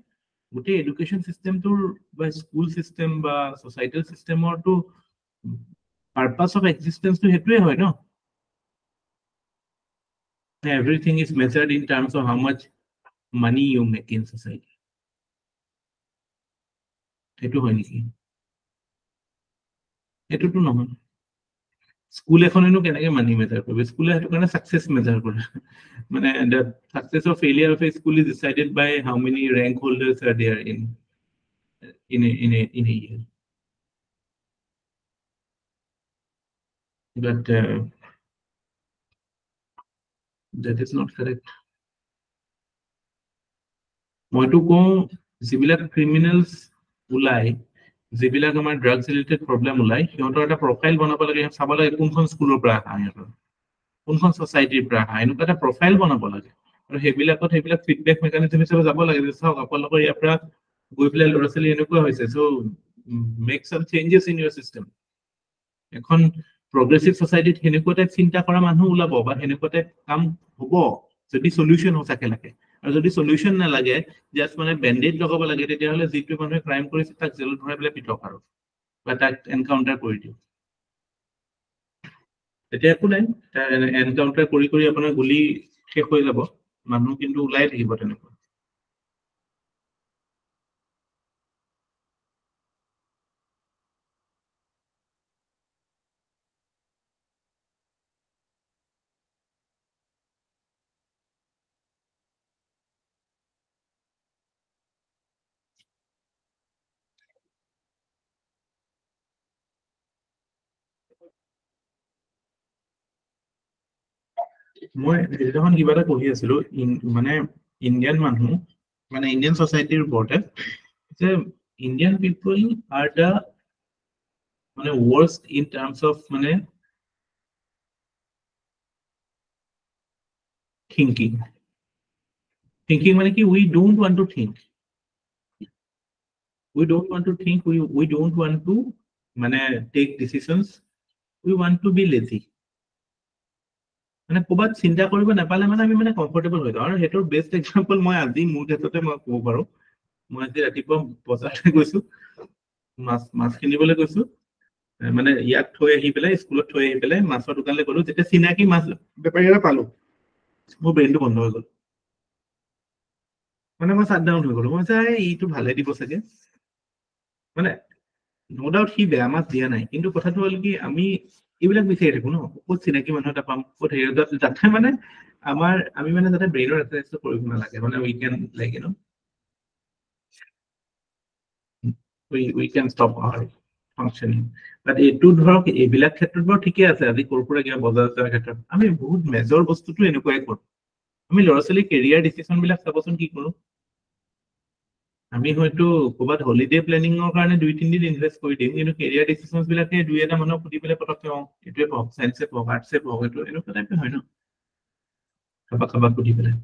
গোটেই এডুকেশ্যন চিষ্টেমটোৰ বা স্কুল চিষ্টেম বা সোসাইটেল চিষ্টেমৰটো পাৰপাছ অফ এক্সিষ্টেন্সটো সেইটোৱে হয় ন everything is measured in terms of how much money you make in society সেইটো হয় নেকি এইটোতো নহয় স্কুল এখনেনো কেনেকে মানি মেজাৰ কৰিব স্কুলে সেইটো কাৰণে সাকসেস মেজাৰ কৰে মানে the success or failure of a school is decided by how many rank holders are there in a year but That is not correct. মইতো কওঁ যিবিলাক ক্ৰিমিনেলছ ওলাই যিবিলাক আমাৰ ড্ৰাগছ ৰিলেটেড প্ৰব্লেম ওলাই সিহঁতৰ এটা প্ৰফাইল বনাব লাগে চাব লাগে কোনখন স্কুলৰ পৰা আহা সিহঁতৰ কোনখন ছ'চাইটিৰ পৰা আহা এনেকুৱা এটা প্ৰফাইল বনাব লাগে আৰু সেইবিলাক ফিডবেক মেকানিজম হিচাপে যাব লাগে যে চাওক আপোনালোকৰ ইয়াৰ পৰা গৈ পেলাই ল'ৰা ছোৱালী এনেকুৱা হৈছে চ' মেক চাম চেঞ্জেছ ইন ইউৰ চিষ্টেম এখন প্ৰগ্ৰেছিভ ছ'চাইটিত সেনেকুৱা টাইপ চিন্তা কৰা মানুহ ওলাব বা সেনেকুৱা টাইপ কাম হ'ব যদি সলিউশ্যন সঁচাকে লাগে আৰু যদি সলিউশ্যন নালাগে জাষ্ট মানে বেণ্ডেড লগাব লাগে তেতিয়াহ'লে যিটো মানুহে ক্ৰাইম কৰিছে তাক জেলত ভৰাই পেলাই পিটক আৰু বা তাক এনকাউণ্টাৰ কৰি দিওঁ তেতিয়া একো নাই এনকাউণ্টাৰ কৰি কৰি আপোনাৰ গুলি শেষ হৈ যাব মানুহ কিন্তু ওলাই থাকিব তেনেকুৱা মই সেইদিনাখন কিবা এটা পঢ়ি আছিলো মানে ইণ্ডিয়ান মানুহ মানে ইণ্ডিয়ান ছ'চাইটিৰ ওপৰতে যে ইণ্ডিয়ান পিপল আৰ দ্য মানে ৱৰ্ষ্ট ইন টাৰ্মছ অফ মানে thinking মানে কি we don't want to think we don't want to মানে take decisions we want to be lazy মানে ক'বাত চিন্তা কৰিব নাপালে মানে আমি মানে কমফৰ্টেবল হৈ যাওঁ আৰু হেতৰ বেষ্ট এক্সাম্পল মই আজি মোৰ ক্ষেত্ৰতে মই ক'ব পাৰো মই আজি ৰাতিপুৱা বজাৰলৈ গৈছো মাছ কিনিবলৈ গৈছো মানে ইয়াত থৈ আহি পেলাই স্কুলত থৈ আহি পেলাই মাছৰ দোকানলৈ গ'লো যেতিয়া চিনাকি মাছ বেপাৰী এটা পালো মোৰ ব্ৰেইনটো বন্ধ হৈ গ'ল মানে মই চাট ডাউন হৈ গ'লো মই চাই এইটো ভালে দিব চাগে মানে নো ডাউট সি বেয়া মাছ দিয়া নাই কিন্তু কথাটো হ'ল কি আমি এইবিলাক বিচাৰি থাকো ন ক'ত চিনাকি মানুহ এটা পাম ক'ত হেৰি যাতে মানে আমি মানে যাতে ব্ৰেইনৰ এক্সাৰচাইজটো কৰিব নালাগে মানে we can like you know we can stop our functioning but এইটো ধৰক এইবিলাক ক্ষেত্ৰত বাৰু ঠিকে আছে আজি কৰ্পোৰেট কিবা বজাৰ কৰাৰ ক্ষেত্ৰত আমি বহুত মেজৰ বস্তুটো এনেকুৱাই কৰোঁ আমি ল'ৰা ছোৱালী কেৰিয়াৰ ডিচিশ্যন বিলাক চাবচোন কি কৰোঁ আমি হয়তো ক'ৰবাত হলিডে প্লেনিঙৰ কাৰণে 2-3 দিন ইনভেষ্ট কৰি দিম কিন্তু কেৰিয়াৰ ডিচিশ্যনছ বিলাকে 2-এটা মানুহক সুধি পেলাই পটককৈ এইটোৱে পঢ়ক চায়েন্সে পঢ়ক আৰ্টছে পঢ়ক এইটো এনেকুৱা টাইপে হয় ন কাৰোবাক সুধি পেলাই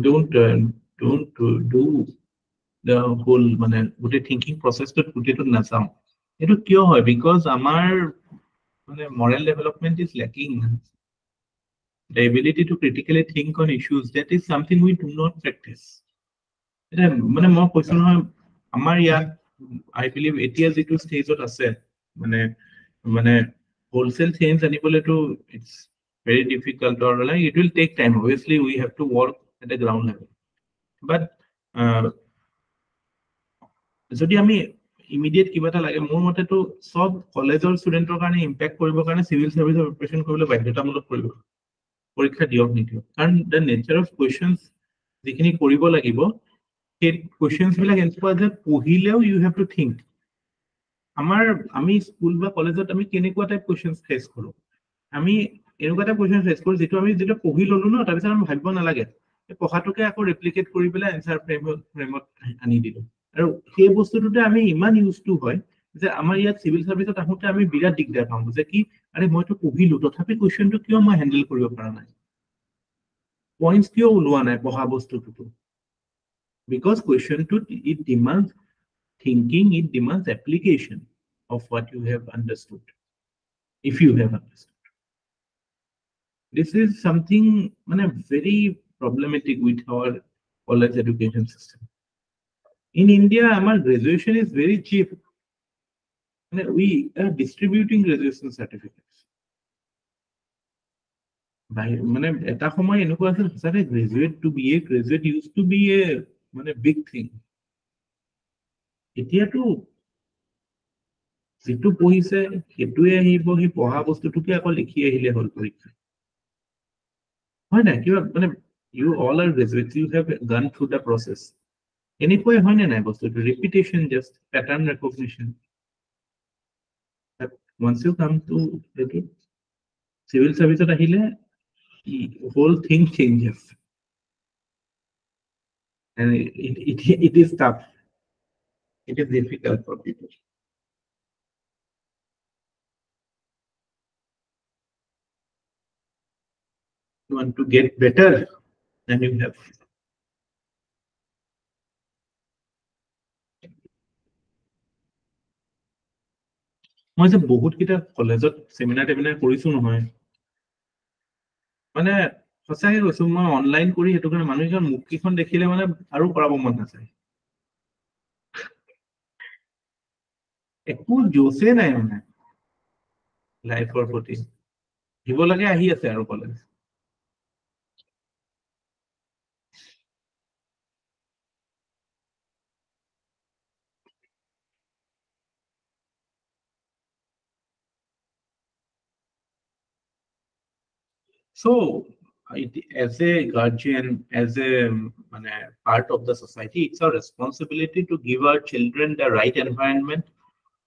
don't do the whole মানে গোটেই থিংকিং প্ৰচেছটোত গোটেইটো নাচাওঁ এইটো কিয় হয় বিকজ আমাৰ মানে moral development is lacking the ability to critically think on issues that is something we do not practice মানে মই কৈছো নহয় আমাৰ ইয়াত I believe এতিয়া যিটো ষ্টেজত আছে মানে wholesale change আনিবলৈতো it's very difficult or like it will take time obviously we have to work at the ground level but যদি আমি ইমিডিয়েট কিবা এটা লাগে মোৰ মতেতো সব কলেজৰ ষ্টুডেণ্টৰ কাৰণে ইম্পেক্ট কৰিবৰ কাৰণে চিভিল সাৰ্ভিসৰ প্ৰিপাৰেচন কৰিবলৈ বাধ্যতামূলক কৰিব পৰীক্ষা দিয়ক নিদিয়ক কাৰণ দ্য নেচাৰ অফ কুৱেশ্যনছ যিখিনি কৰিব লাগিব সেই কুৱেশ্যনছ বিলাক এনেকুৱা যে পঢ়িলেও ইউ হেভ টু থিংক আমি স্কুল বা কলেজত আমি কেনেকুৱা টাইপ কুৱেশ্যনছ ফেচ কৰোঁ আমি এনেকুৱা টাইপ কুৱেশ্যন ফেচ কৰোঁ যিটো আমি যেতিয়া পঢ়ি ল'লো ন তাৰপিছত আমি ভাবিব নালাগে পঢ়াটোকে আকৌ ৰেপ্লিকেট কৰি পেলাই এনচাৰ ফ্ৰেমত আনি দিলোঁ আৰু সেই বস্তুটোতে আমি ইমান ইউজ টু হয় যে আমাৰ ইয়াত চিভিল সাৰ্ভিসত আহোঁতে আমি বিৰাট দিগদাৰ পাওঁ যে কি আৰে মইতো পঢ়িলো তথাপি কুৱেশ্যনটো কিয় মই হেণ্ডেল কৰিব পৰা নাই পইণ্টছ কিয় ওলোৱা নাই পঢ়া বস্তুটো বিকজ কুৱেশ্যনটোত it demands thinking it demands application of what you have understood if you have understood this is something very problematic with our college education system in India our graduation is very cheap we are distributing graduation certificates by eta samoy enukwa asil sare graduate used to be a big thing এতিয়াতো যিটো পঢ়িছে সেইটোৱে আহিব সেই পঢ়া বস্তুটোকে আকৌ লিখি আহিলে হ'ল পৰীক্ষা হয় না কিবা you all are graduates you have gone through the process এনেকৈ হয় নাই বস্তুটো repetition just pattern recognition but once you come to it civil service ahile whole thing changes, and it is tough. It is difficult for people. You want to get better, then you have. মই যে বহুত কিটা কলেজত seminar কৰিছো নহয়, মানে সঁচাকে কৈছো, মই অনলাইন কৰি সেইটো কাৰণে মানুহজন মুখকেইখন দেখিলে মানে আৰু কৰাব মন নাযায়, একো জোচে নাই মানে লাইফৰ প্ৰতি, দিব লাগে আহি আছে আৰু college. So, as a guardian, as a part of the society, it's our responsibility to give our children the right environment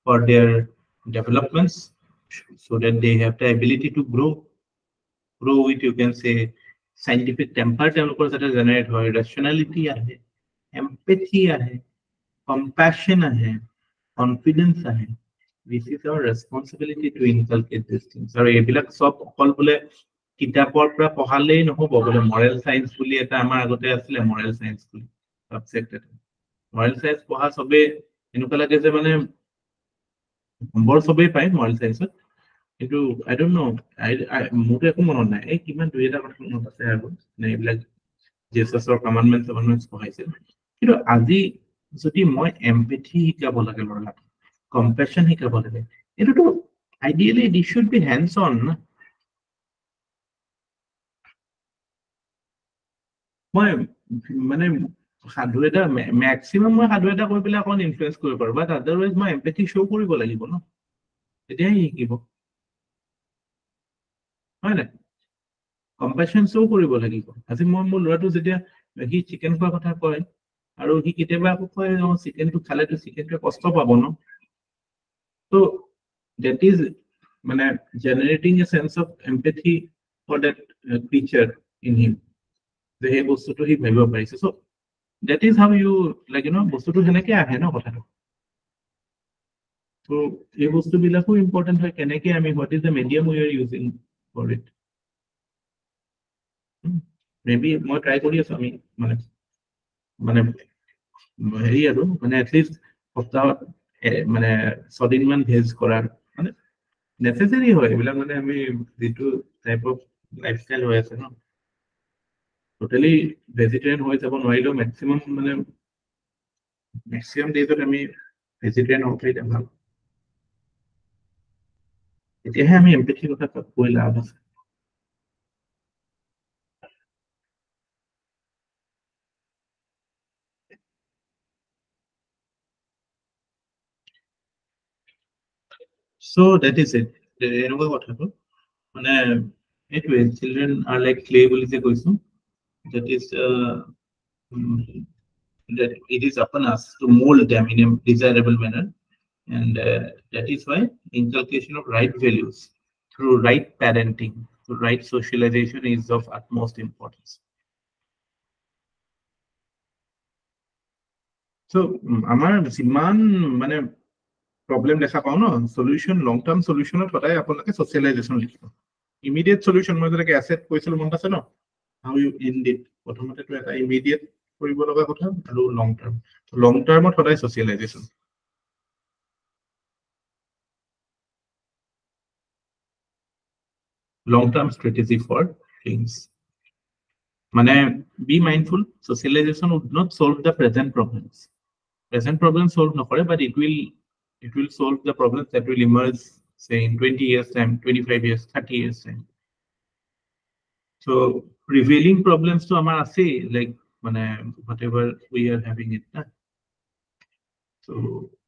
for their developments, so that they have the ability to grow with, you can say, scientific temper, generate rationality, empathy, compassion, confidence. This is our responsibility to inculcate these things. Sorry, ebilak sob okol bole kitapor pra pohale nohobo bole moral science boli eta amar agote asile moral science boli subject eta moral science poha sobe enuka lage je mane number sobe pai moral science কিন্তু I don't know, মোৰটো একো মনত নাই, এই কিমান দুই এটা কথা মনত আছে আৰু নে এইবিলাক জেছাছৰ কমাণ্ডমেণ্টছ পঢ়াইছিল। কিন্তু আজি যদি মই এম্পেথি শিকাব লাগে ল'ৰাক, কম্পেশ্যন শিকাব লাগে, এইটোতো আইডিয়েলি দিছ শুড বি হেণ্ডছ অন না। মই মানে সাধু এটা মেক্সিমাম মই সাধু এটা কৈ পেলাই অকণ ইনফ্লুৱেঞ্চ কৰিব পাৰোঁ, বাট আদাৰৱাইজ মই এম্পেথি শ্ব' কৰিব লাগিব ন, তেতিয়াহে শিকিব, হয় নাই? কম্পেশ্যন শ্ব' কৰিব লাগিব। আজি মই মোৰ ল'ৰাটো যেতিয়া সি চিকেন খোৱাৰ কথা কয় আৰু সি কেতিয়াবা আকৌ কয় চিকেনটো খালেতো চিকেনটোৱে কষ্ট পাব ন, ত' that is মানে generating a sense of empathy for that creature in him, যে সেই বস্তুটো সি ভাবিব পাৰিছে। চ' that is how you like বস্তুটো সেনেকে আহে ন কথাটো। ত' এই বস্তুবিলাকো ইম্পৰ্টেণ্ট হয়, কেনেকে আমি what is the medium we are using for it. Maybe মই ট্ৰাই কৰি আছো, আমি মানে হেৰি আৰু মানে এটলিষ্ট সপ্তাহত মানে 6 দিনমান ভেজ কৰাৰ মানে নেচেচাৰী হয় এইবিলাক, মানে আমি যিটো টাইপ অফ লাইফষ্টাইল হৈ আছে ন, টোটেলি ভেজিটেৰিয়ান হৈ যাব নোৱাৰিলেও মেক্সিমাম ডেজত আমি ভেজিটেৰিয়ান হ'ব পাৰিলে ভাল, তেতিয়াহে আমি এম্পেথিৰ কথা কৈ লাভ আছে। So that is it. এনেকুৱা কথাটো মানে এইটোৱে, children are like clay বুলি যে কৈছো, that is that it is upon us to mold them in a desirable manner, and that is why inculcation of right values through right parenting, through right socialization is of utmost importance. So আমাৰ যিমান মানে problem দেখা পাওঁ ন, solution লং term সলিউশনত সদায় আপোনালোকে সোশিয়েলাইজেশন লিখিব। Immediate solution মই যেনেকৈ এছেট কৈছিলো মনত আছে ন, হাউ ইউ এণ্ড ইট, প্ৰথমতেতো এটা ইমিডিয়েট কৰিব লগা কথা আৰু লং টাৰ্মত সদায় socialisation. Long term strategy for things মানে be mindful, socialisation would not solve the present problems. Present problem solve nokore, but it will solve the problems that will emerge, say in 20 years time, 25 years, 30 years time. So revealing problems to amar ase, like whatever we are having it na. So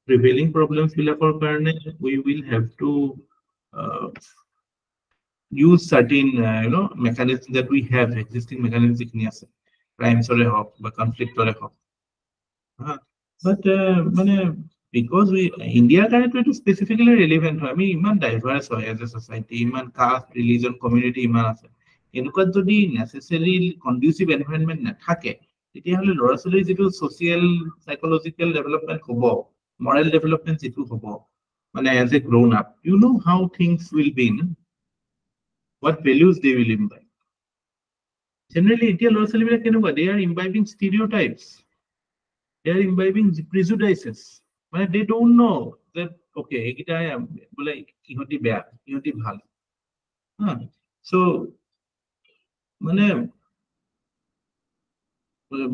revealing problems bilakor karone we will have to use certain mechanisms that we have, existing mechanisms ikni ase, crimes ore hok ba conflict ore hok, but because we India currently to specifically relevant হয় আমি ইমান diverse হয় as a society ইমান caste religion community ইমান আছে এনেকুৱা যদি necessary conducive environment নাথাকে তেতিয়াহ'লে ল'ৰা ছোৱালীৰ যিটো social psychological development হ'ব moral development যিটো হ'ব মানে as a grown up you know how things will be what values they will imbibe generally এতিয়া ল'ৰা ছোৱালীবিলাক কেনেকুৱা they are imbibing stereotypes they are imbibing prejudices মানে they don't know that okay এইকেইটা বোলে ইহঁতি বেয়া ইহঁতি ভাল so মানে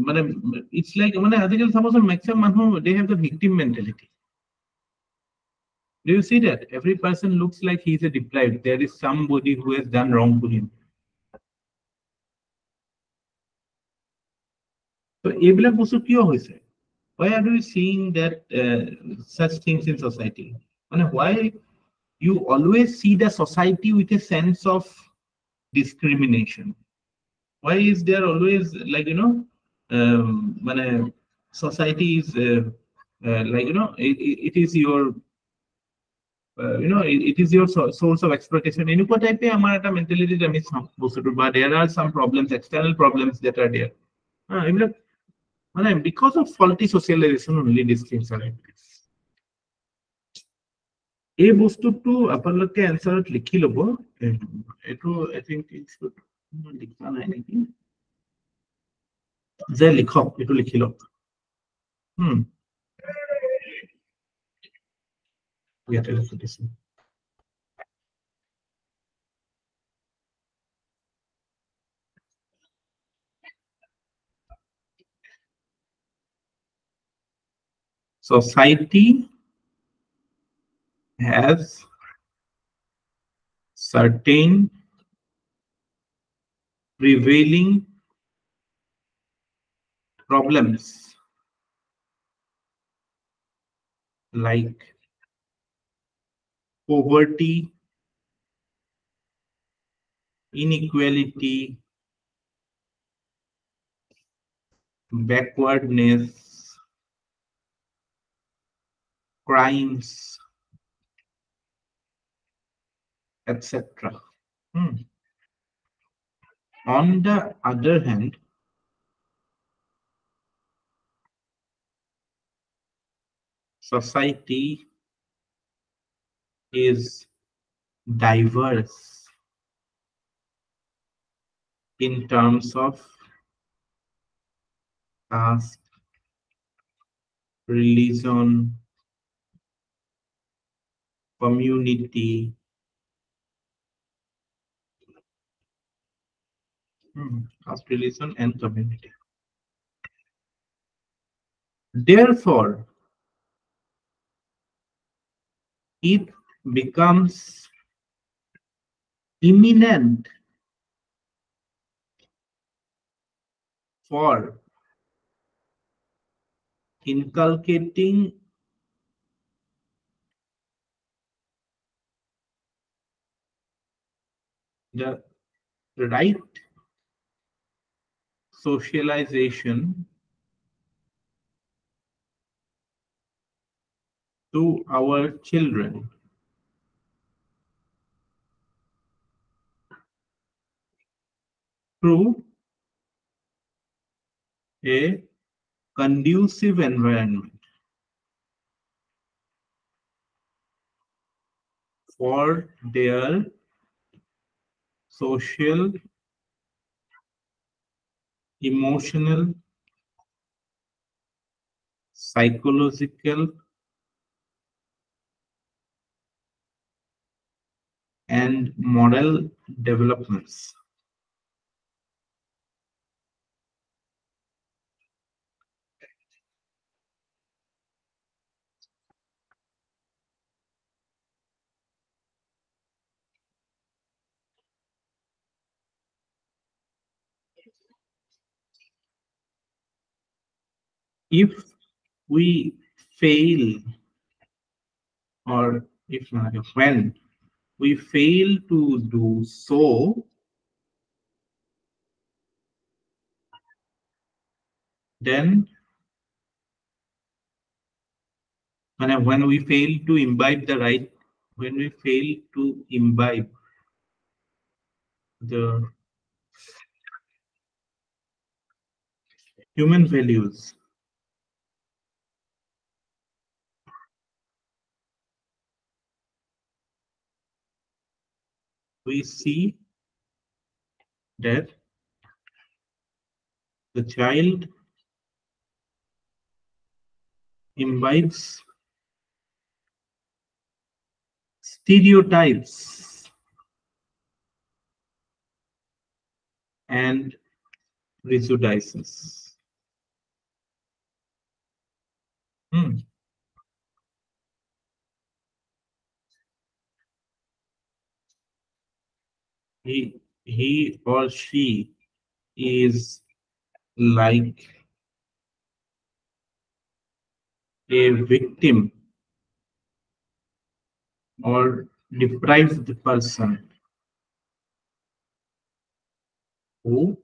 মানে it's like মানে আজিকালি চাবচোন maximum মানুহ they have the victim mentality. Do you see that every person looks like he is a deprived there is somebody who has done wrong to him so এইবিলাক বস্তু কিয় হৈছে why are we seeing that such things in society and why you always see the society with a sense of discrimination why is there always like মানে society is like it is your it is your source of exploitation এনেকুৱা টাইপে আমাৰ এটা mentality আমি বস্তুটো বা there are some problems external problems that are there এইবিলাক মানে because of faulty socialization only these things are like this এই বস্তুটো আপোনালোকে এনসাৰত লিখি লব এটো I think it's good লিখা নাই নেকি যে লিখক এটো লিখি লওক ইয়াতে লিখি দিছো society has certain prevailing problems like poverty, inequality, backwardness, crimes, etc. On the other hand, society is diverse in terms of caste, religion, community, caste, religion, and community. Therefore, it becomes imminent for inculcating the right socialization to our children through a conducive environment for their social, emotional, psychological, and moral developments. If we fail, or if not, when we fail to do so, then And when we fail to imbibe the right, when we fail to imbibe the human values, we see that the child imbibes stereotypes and prejudices. He or she is like a victim or deprived person who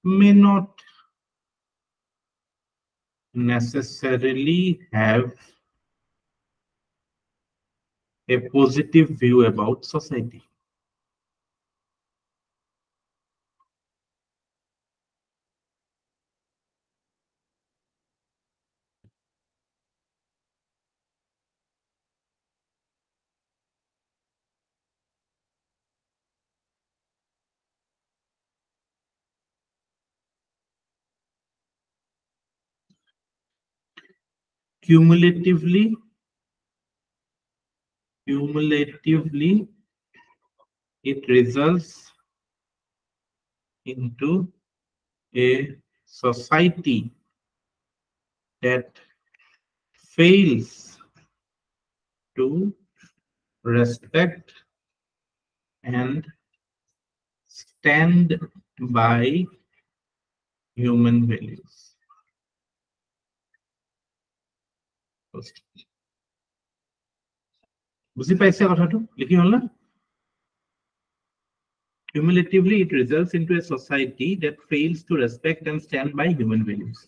may not necessarily have a positive view about society. Cumulatively, it results into a society that fails to respect and stand by human values. বুঝি পাইছে কথাটো লিখি হল না? Cumulatively, it results into a society that fails to respect and stand by human values.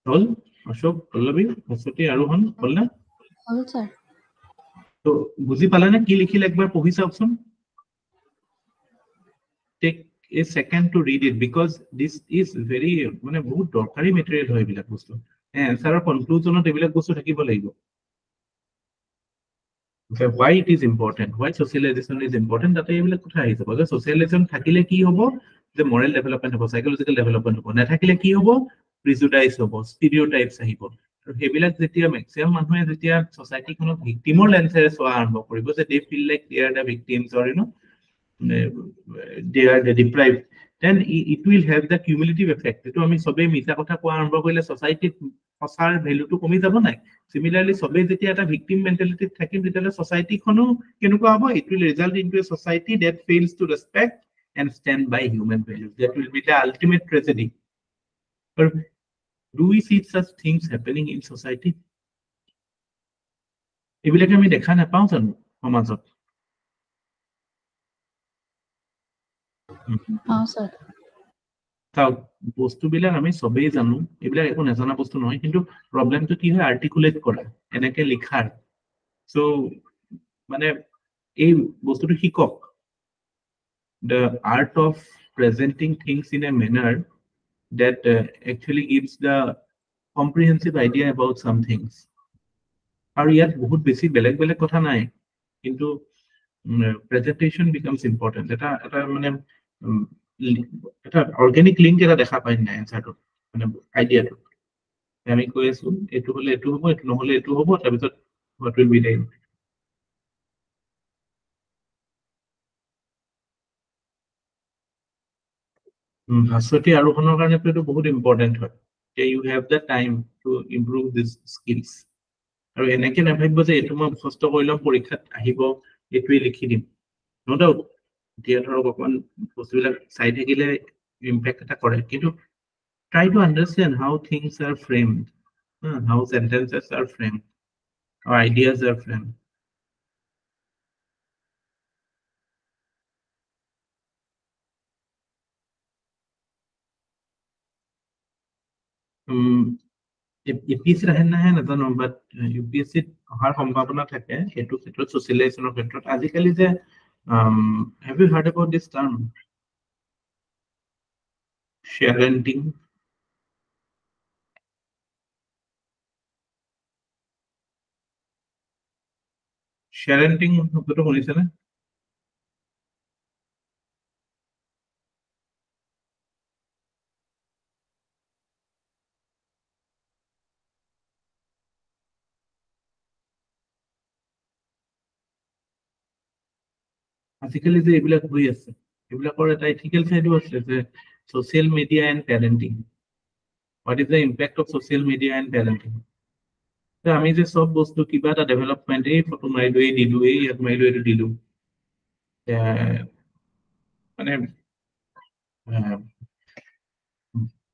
হল অশোক পল্লৱী ভাস্বতী আৰোহণ হল না? হল sir. তো বুঝি পালা না কি লিখিলে একবার পঢ়ি চাওকচোন। Take a second to read it because this is very মানে বহুত দৰকাৰী মেটেৰিয়েল হয় এইবিলাক বস্তু। এনসাৰৰ কনক্লুজনত এইবিলাক বস্তু থাকিব লাগিব। Why it is important, why socialization is important, তাতে এইবিলাক কথা আহি যাব। Socialization থাকিলে কি হ'ব? যে moral development হ'ব, psychological development হ'ব। নাথাকিলে কি হ'ব? Prejudice হ'ব, stereotypes আহিব। আৰু সেইবিলাক যেতিয়া maximum মানুহে যেতিয়া society-খনক victim-ৰ লেন্সেৰে চোৱা আৰম্ভ কৰিব, যে they feel like they are the victims or they are the deprived, then it will have the cumulative effect. এটো আমি সবে মিছা কথা কোৱা আৰম্ভ কৰিলে society সঁচাৰ ভ্যালুটো কমি যাব নাই? Similarly, সবে যেতিয়া এটা victim mentality থাকিম তেতিয়ালে society খনো কেনেকুৱা হ'ব? It will result into a society that fails to respect and stand by human values. That will be the ultimate tragedy. But do we see such things happening in society? এইবিলাকে আমি দেখা নাপাওঁ জানো সমাজত? বস্তুবিলাক আমি সবেই জানো, এইবিলাক একো নজনা বস্তু নহয়, কিন্তু প্ৰবলেমটো কি হয় আৰ্টিকুলেট কৰা, এনেকে লিখাৰ। সো মানে এই বস্তুটো শিকক। The art of presenting things in a manner that actually gives the comprehensive idea about some things. আৰু ইয়াত বহুত বেছি বেলেগ বেলেগ কথা নাই, কিন্তু presentation becomes important. এটা মানে এটা অর্গানিক লিংক এটা দেখা পাই না এনসারটো, মানে আইডিয়াটো। আমি কৈ আছো এটো হলে এটো হ'ব, এটো নহলে এটো হ'ব, তাৰপিছত what will be there. Bhaswati আৰোহণৰ কাৰণে এইটো বহুত ইম্পৰ্টেণ্ট হয়। You have the time to improve these skills. আৰু এনেকে নাভাবিব যে এইটো মই মুখস্থ কৰি লম, পৰীক্ষাত আহিব এইটোৱে লিখি দিম। নো ডাউট এতিয়া ধৰক অকমান বস্তুবিলাক চাই থাকিলে ইম্পেক্ট এটা কৰে, কিন্তু try to understand how things are framed, how sentences are framed, how ideas are framed. এপিএসচি আহে নাহে নাজানো বাট ইউপিএসচিত অহাৰ সম্ভাৱনা থাকে সেইটো ক্ষেত্ৰত ছচিয়েলাইজেশ্যনৰ ক্ষেত্ৰত আজিকালি যে have you heard about this term sharenting শব্দটো শুনিছেনে আজিকালি যে এইবিলাক হৈ আছে এইবিলাকৰ এটা এথিকেল চাইডো আছে যে social media and parenting what is the impact of social media and parenting তো আমি যে সব বস্তু কিবা এটা ডেভেলপমেন্ট এই ফটো মাৰিলো এই দিলো এই ইয়াত মাৰিলো এইটো দিলো মানে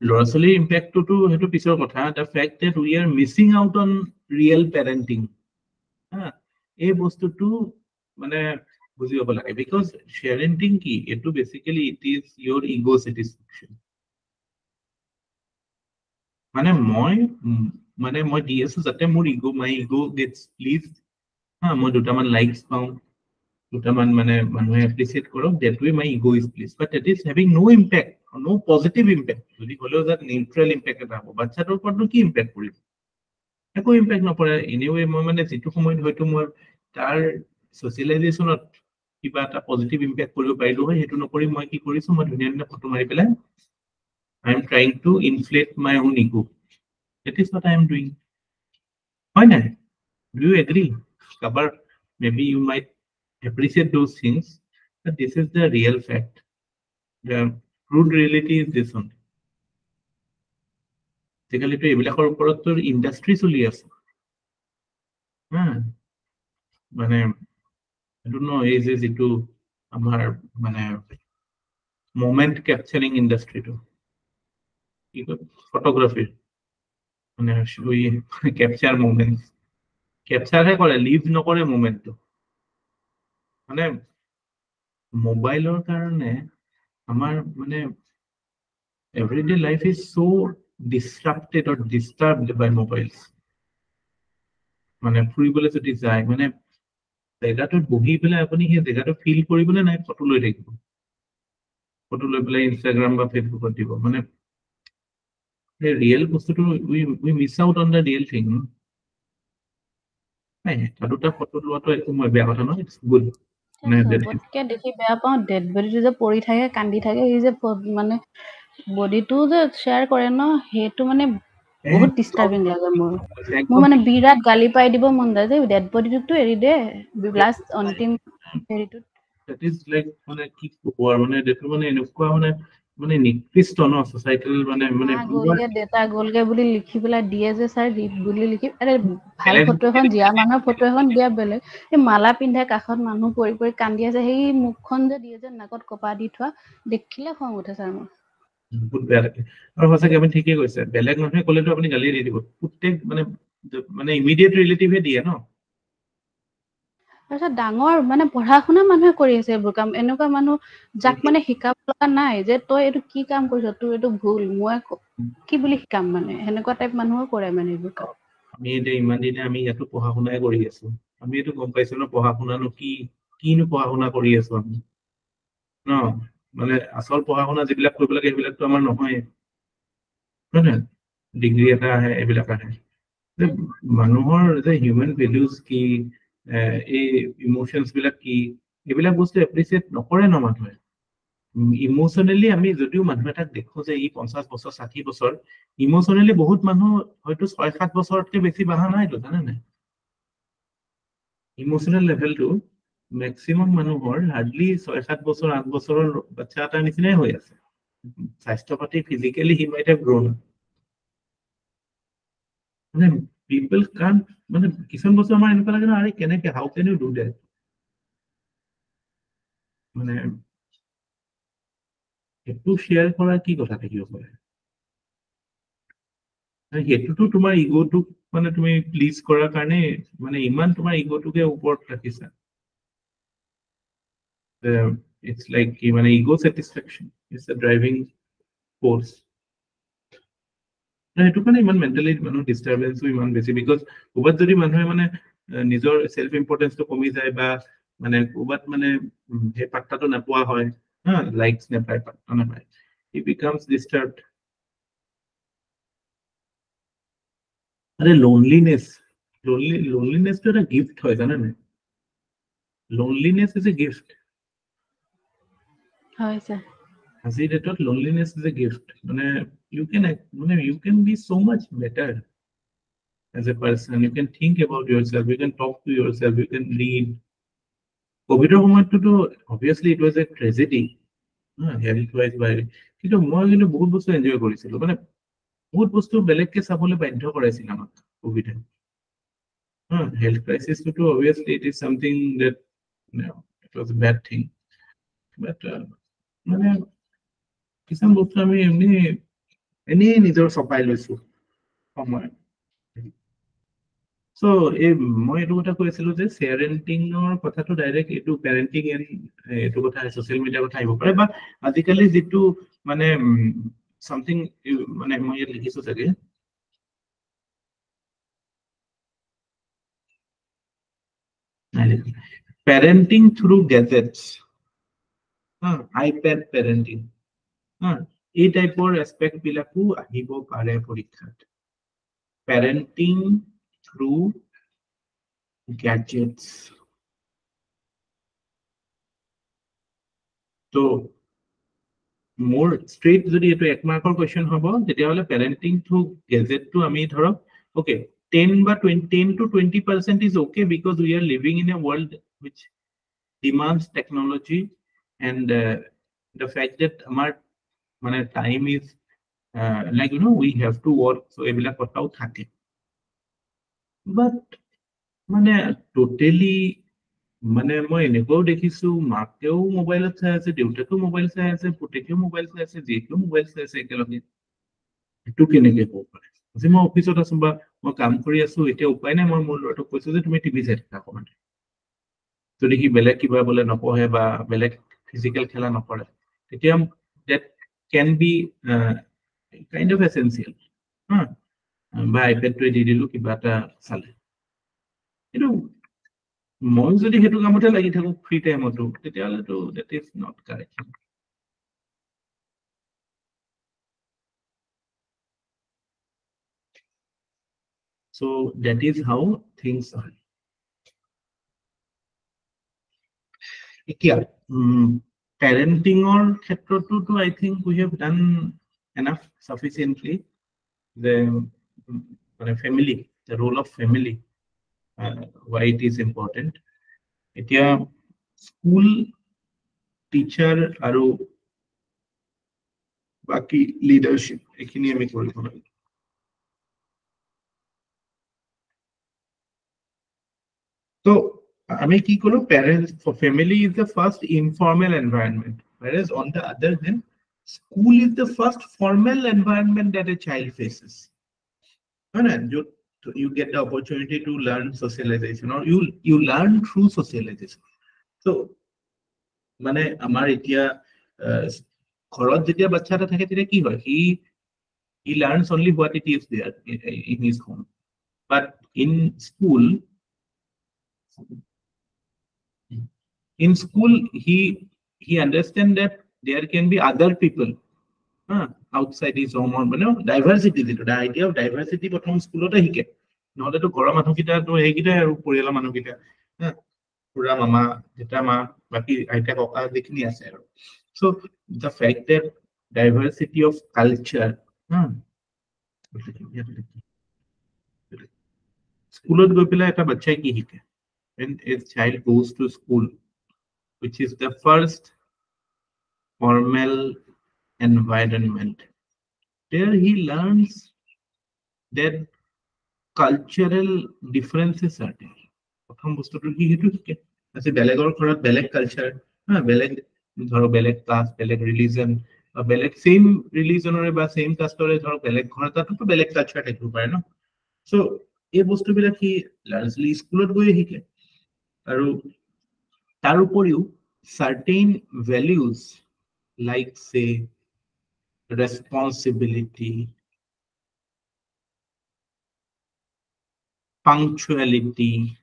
ল'ৰা ছোৱালীৰ ইম্পেক্টটো সেইটো পিছৰ কথা the fact that we are missing out on real parenting এই বস্তুটো মানে বুজি পাব লাগে because parenting কি এটো basically it is your ego satisfaction মানে মই দি আছো যাতে মোৰ my ego gets pleased মই দুটামান লাইকস পাওঁ দুটামান মানে মানুহে এপ্ৰিচিয়েট কৰক that way my ego is pleased but it is having no impact no positive impact যদি হলেও that neutral impact এটা হ'ব বাচ্চাটোৰ ওপৰতনো কি ইম্পেক্ট পৰিব একো ইম্পেক্ট নপৰে এনিৱে মই মানে যেটো সময়ত হয়তো মই তাৰ সোশ্যালাইজেশনত কিবা এটা পজিটিভ ইম্পেক্ট কৰিব পাৰিলো হয় হেতু নকৰি মই কি কৰিছো মই ধুনীয়া ধুনীয়া ফটো মাৰি পেলাই I am trying to inflate my own ego that is what I am doing why not do you agree Kabar maybe you might appreciate those things but this is the real fact the crude reality is this one basically to এইবিলাকৰ ওপৰত তো industry চলি আছে মানে I don't know is যেটো আমাৰ মানে moment capturing industry to photography মানে we capture moments capture হে কৰে live নকৰে moment to মানে মোবাইলৰ কাৰণে আমাৰ মানে everyday life is so disrupted or disturbed by mobiles মানে ফুৰিবলৈ যদি যায় মানে জায়গাটো বহি পেলাই আপুনি সেই জায়গাটো ফিল কৰিবলৈ নাই ফটো লৈ থাকিব ফটো লৈ পেলাই ইনষ্টাগ্ৰাম বা ফেসবুকত দিব মানে এই ৰিয়েল বস্তুটো we miss out on the real thing নাই দুটা ফটো লোৱাটো একো মই বেয়া কথা নহয় ইটস গুড সবতকে দেখি বেয়া পাওঁ ডেড বডিটো যে পৰি থাকে কান্দি থাকে এই যে মানে বডিটো যে শ্বেয়াৰ কৰে ন সেইটো মানে বহুত ডিস্টাৰ্বিং লাগে মোৰ মানে বিৰাট গালি পাই দিব মন যায় যে ডেড বডিটো এৰি দে লাষ্ট অন্তিম হেৰিটো that is like মানে কি কোৱাৰ মানে দেখো মানে এনেকুৱা মানে নিকৃষ্ট ন সোসাইটিৰ মানে গলগে ডেটা গলগে বুলি লিখি পেলাই দিয়ে যে স্যাৰ বুলি লিখি আৰে ভাল ফটো এখন জিয়া মানুহৰ ফটো এখন দিয়া বেলেগ এই মালা পিন্ধে কাখত মানুহ পৰি পৰি কান্দি আছে সেই মুখখন যে দিয়ে যে নাকত কপা দি থোৱা দেখিলে খং উঠে স্যাৰ মোৰ বহুত বেয়া লাগে আৰু সঁচাকৈ আপুনি ঠিকেই কৈছে বেলেগ মানুহে ক'লেতো আপুনি গালি দি দিব প্ৰত্যেক মানে ইমিডিয়েট ৰিলেটিভে দিয়ে ন তাৰপিছত ডাঙৰ মানে পঢ়া শুনা মানুহে কৰি আছে এইবোৰ কাম এনেকুৱা মানুহ যাক মানে শিকাব লগা নাই যে তই এইটো কি কাম কৰিছ তোৰ এইটো ভুল মই কি বুলি শিকাম মানে এনেকুৱা টাইপ মানুহও কৰে মানে এইবোৰ কাম আমি এতিয়া ইমান দিনে আমি ইয়াতো পঢ়া শুনাই কৰি আছো আমি এইটো গম পাইছো ন পঢ়া শুনানো কিনো পঢ়া শুনা কৰি আছো আমি ন মানে আসল পঢ়া শুনা যিবিলাক কৰিব লাগে সেইবিলাকতো আমাৰ নহয় নহয় ডিগ্ৰী এটা আহে এইবিলাক আহে মানুহৰ যে হিউমেন ভেলুজ কি এই ইমোশনস বিলাক কি এইবিলাক বস্তু এপ্ৰিচিয়েট নকৰে ন মানুহে ইমোশনেলি আমি যদিও মানুহ এটাক দেখো যে ই 50 বছৰ 60 বছৰ ইমোশনেলি বহুত মানুহ হয়তো 6-7 বছৰতকৈ বেছি বাঢ়া নাইতো জানে নাই ইমোশনেল লেভেলটো ম্যাক্সিমাম মানুহৰ হাৰ্ডলি 6-7 বছৰ 8 বছৰৰ বাচ্চা এটাৰ নিচিনাই হৈ আছে স্বাস্থ্য পাতি ফিজিক্যালি হি মাইট হেভ গ্ৰোন মানে people can't মানে কিছুমান বস্তু আমাৰ এনেকুৱা লাগে ন আৰে কেনেকে how can you do that মানে সেইটো শ্বেয়াৰ কৰা কি কথা থাকিব পাৰে সেইটোতো তোমাৰ ইগোটোক মানে তুমি প্লিজ কৰাৰ কাৰণে মানে ইমান তোমাৰ ইগোটোকে ওপৰত ৰাখিছা it's like মানে ego satisfaction is the driving force সেইটো কাৰণে ইমান মেণ্টেলি মানুহ ডিষ্টাৰ্বেঞ্চো ইমান বেছি বিকজ ক'ৰবাত যদি মানুহে মানে নিজৰ চেল্ফ ইম্পৰ্টেঞ্চটো কমি যায় বা মানে ক'ৰবাত মানে সেই পাত্তাটো নোপোৱা হয় হা লাইকছ নাপায় পাত্তা নাপায় হি বিকামছ ডিষ্টাৰ্বড আৰে লোনলিনেছটো এটা গিফ্ট হয় জানানে লোনলিনেছ ইজ এ গিফ্ট হয় স্যার আজিৰ ডেটত লোনলিনেছ ইজ এ গিফ্ট মানে you can be so much better as a person. You can think about yourself, you can talk to yourself, you can read. COVID-ৰ সময়ততো obviously it was a tragedy. Health wise by কিন্তু মই কিন্তু বহুত বস্তু enjoy কৰিছিলো মানে বহুত বস্তু বেলেগকে চাবলৈ বাধ্য কৰাইছিল আমাক কোভিডে health ক্ৰাইচিছটো obviously it is something that it was a bad thing but মানে কিছুমান বস্তু আমি এনেই নিজৰ চপাই লৈছো সময় So, মই এইটো কথা কৈছিলো যে পেৰেন্টিংৰ কথাটো ডাইৰেক্ট এইটো পেৰেন্টিং এইটো কথা সোশ্যাল মিডিয়াৰ কথা আহিব পাৰে বা আজিকালি যেটো মানে সামথিং মানে মই ইয়াত লিখিছো চাগে parenting through gadgets iPad parenting এই টাইপৰ এসপেক্ট বিলাকো আহিব পাৰে পৰীক্ষাত parenting through gadgets. So, more straight যদি এটো এক মাৰ্কৰ কোৱেশ্চন হ'ব তেতিয়া হলে পেৰেন্টিং থ্ৰু গেজেট টু আমি ধৰক okay 10 বা 10 to 20% is okay because we are living in a world which demands technology and the fact that our মানে time is like we have to work so এইবিলাক কথাও থাকে but মানে totally মানে মই এনেকো দেখিছো মাকেও মোবাইলত চাই আছে দেউতাকেও মোবাইল চাই আছে পুতেকেও মোবাইল চাই আছে জীয়েকেও মোবাইল চাই আছে একেলগে এটো কেনেকে হ'ব পাৰে আজি মই অফিসত আছো বা মই কাম কৰি আছো এতিয়া উপায় নাই মই মোৰ ল'ৰাটোক কৈছো যে তুমি টিভি চাই থাকা অকমান যদি কি বেলেগ কিবা বলে নপঢ়ে বা বেলেগ ফিজিক্যাল খেলা নকৰে তেতিয়া that can be kind of essential বা আইপ্যাডটো দি দিলো কিবা এটা চালে কিন্তু মই যদি হেতু কামতে লাগি থাকো ফ্ৰী টাইমতো তেতিয়া হলে তো that is not correct so that is how things are এতিয়া parenting or ক্ষেত্ৰতো তো I think we have done enough sufficiently the family the role of family why it is important এতিয়া school teacher আৰু বাকি leadership এখিনি আমি কৰিব লাগিব so আমি কি কৰো parents for family is the first informal environment whereas on the other hand school is the first formal environment that a child faces and you get the opportunity to learn socialization or you learn through socialization so মানে আমাৰ এতিয়া ঘৰত যেতিয়া বাচ্চা এটা থাকে তেতিয়া কি হয় he learns only what it is there in his home but in school he understands that there can be other people outside his home or diversity the idea of diversity prothom schoolota hike নহলে তো ঘৰৰ মানুহকিটা তো হেকিটা আৰু পৰিয়ালৰ মানুহকিটা পুৰা মামা জেঠা মা বাকি আইতা ককা দেখনি আছে আৰু so the fact that diversity of culture স্কুলত গৈ পেলাই এটা বাচ্চাই কি শিকে when a child goes to school which is the first formal environment there he learns that cultural differences are there প্ৰথম বস্তুটো কি হেতু শিকে আছে বেলেগৰ ঘৰত বেলেগ কালচাৰ বেলেগ ধৰ বেলেগ কাষ্ট বেলেগ ৰিলিজন বা বেলেগ সেম ৰিলিজনৰে বা সেম কাষ্টৰে ধৰ বেলেগ ঘৰতাতো বেলেগ কালচাৰ থাকিব পাৰে ন সো এই বস্তুবিলাক কি লাৰ্জলি স্কুলত গৈ শিকে আৰু তাৰ উপৰিও certain values like say responsibility punctuality,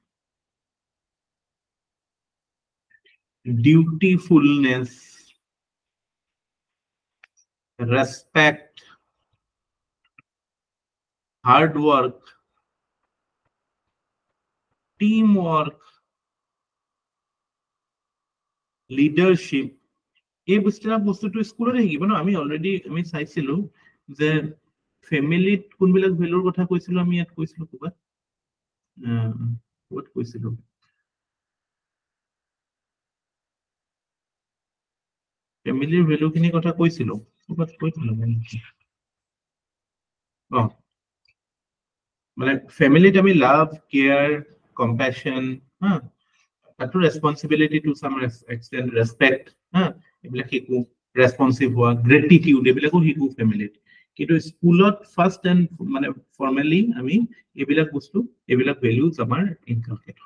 dutifulness, respect, hard work, teamwork, leadership. এই বস্তুটো স্কুলতে শিকিব ন আমি অলৰেডি আমি চাইছিলো যে ফেমিলিত কোনবিলাক ভেলুৰ কথা কৈছিলো আমি ইয়াত কৈছিলো ক'বাত ক'ত কৈছিলো ফেমিলিৰ ভেলুখিনিৰ কথা কৈছিলো ক'বাত কৈছিলো মানে ফেমিলিত আমি লাভ কেয়াৰ কম্পেশ্যন তাতো ৰেসপন্সিবিলিটি টু সাম এক্সটেন্ট ৰেসপেক্ট এইবিলাক শিকো ৰেসপন্সিভ হোৱা গ্ৰেটিটিউড এইবিলাকো শিকো ফেমিলিত কিন্তু স্কুলত ফাৰ্ষ্ট এণ্ড মানে ফৰ্মেলি আমি এইবিলাক বস্তু এইবিলাক ভেলুজ আমাৰ ইনকালকেট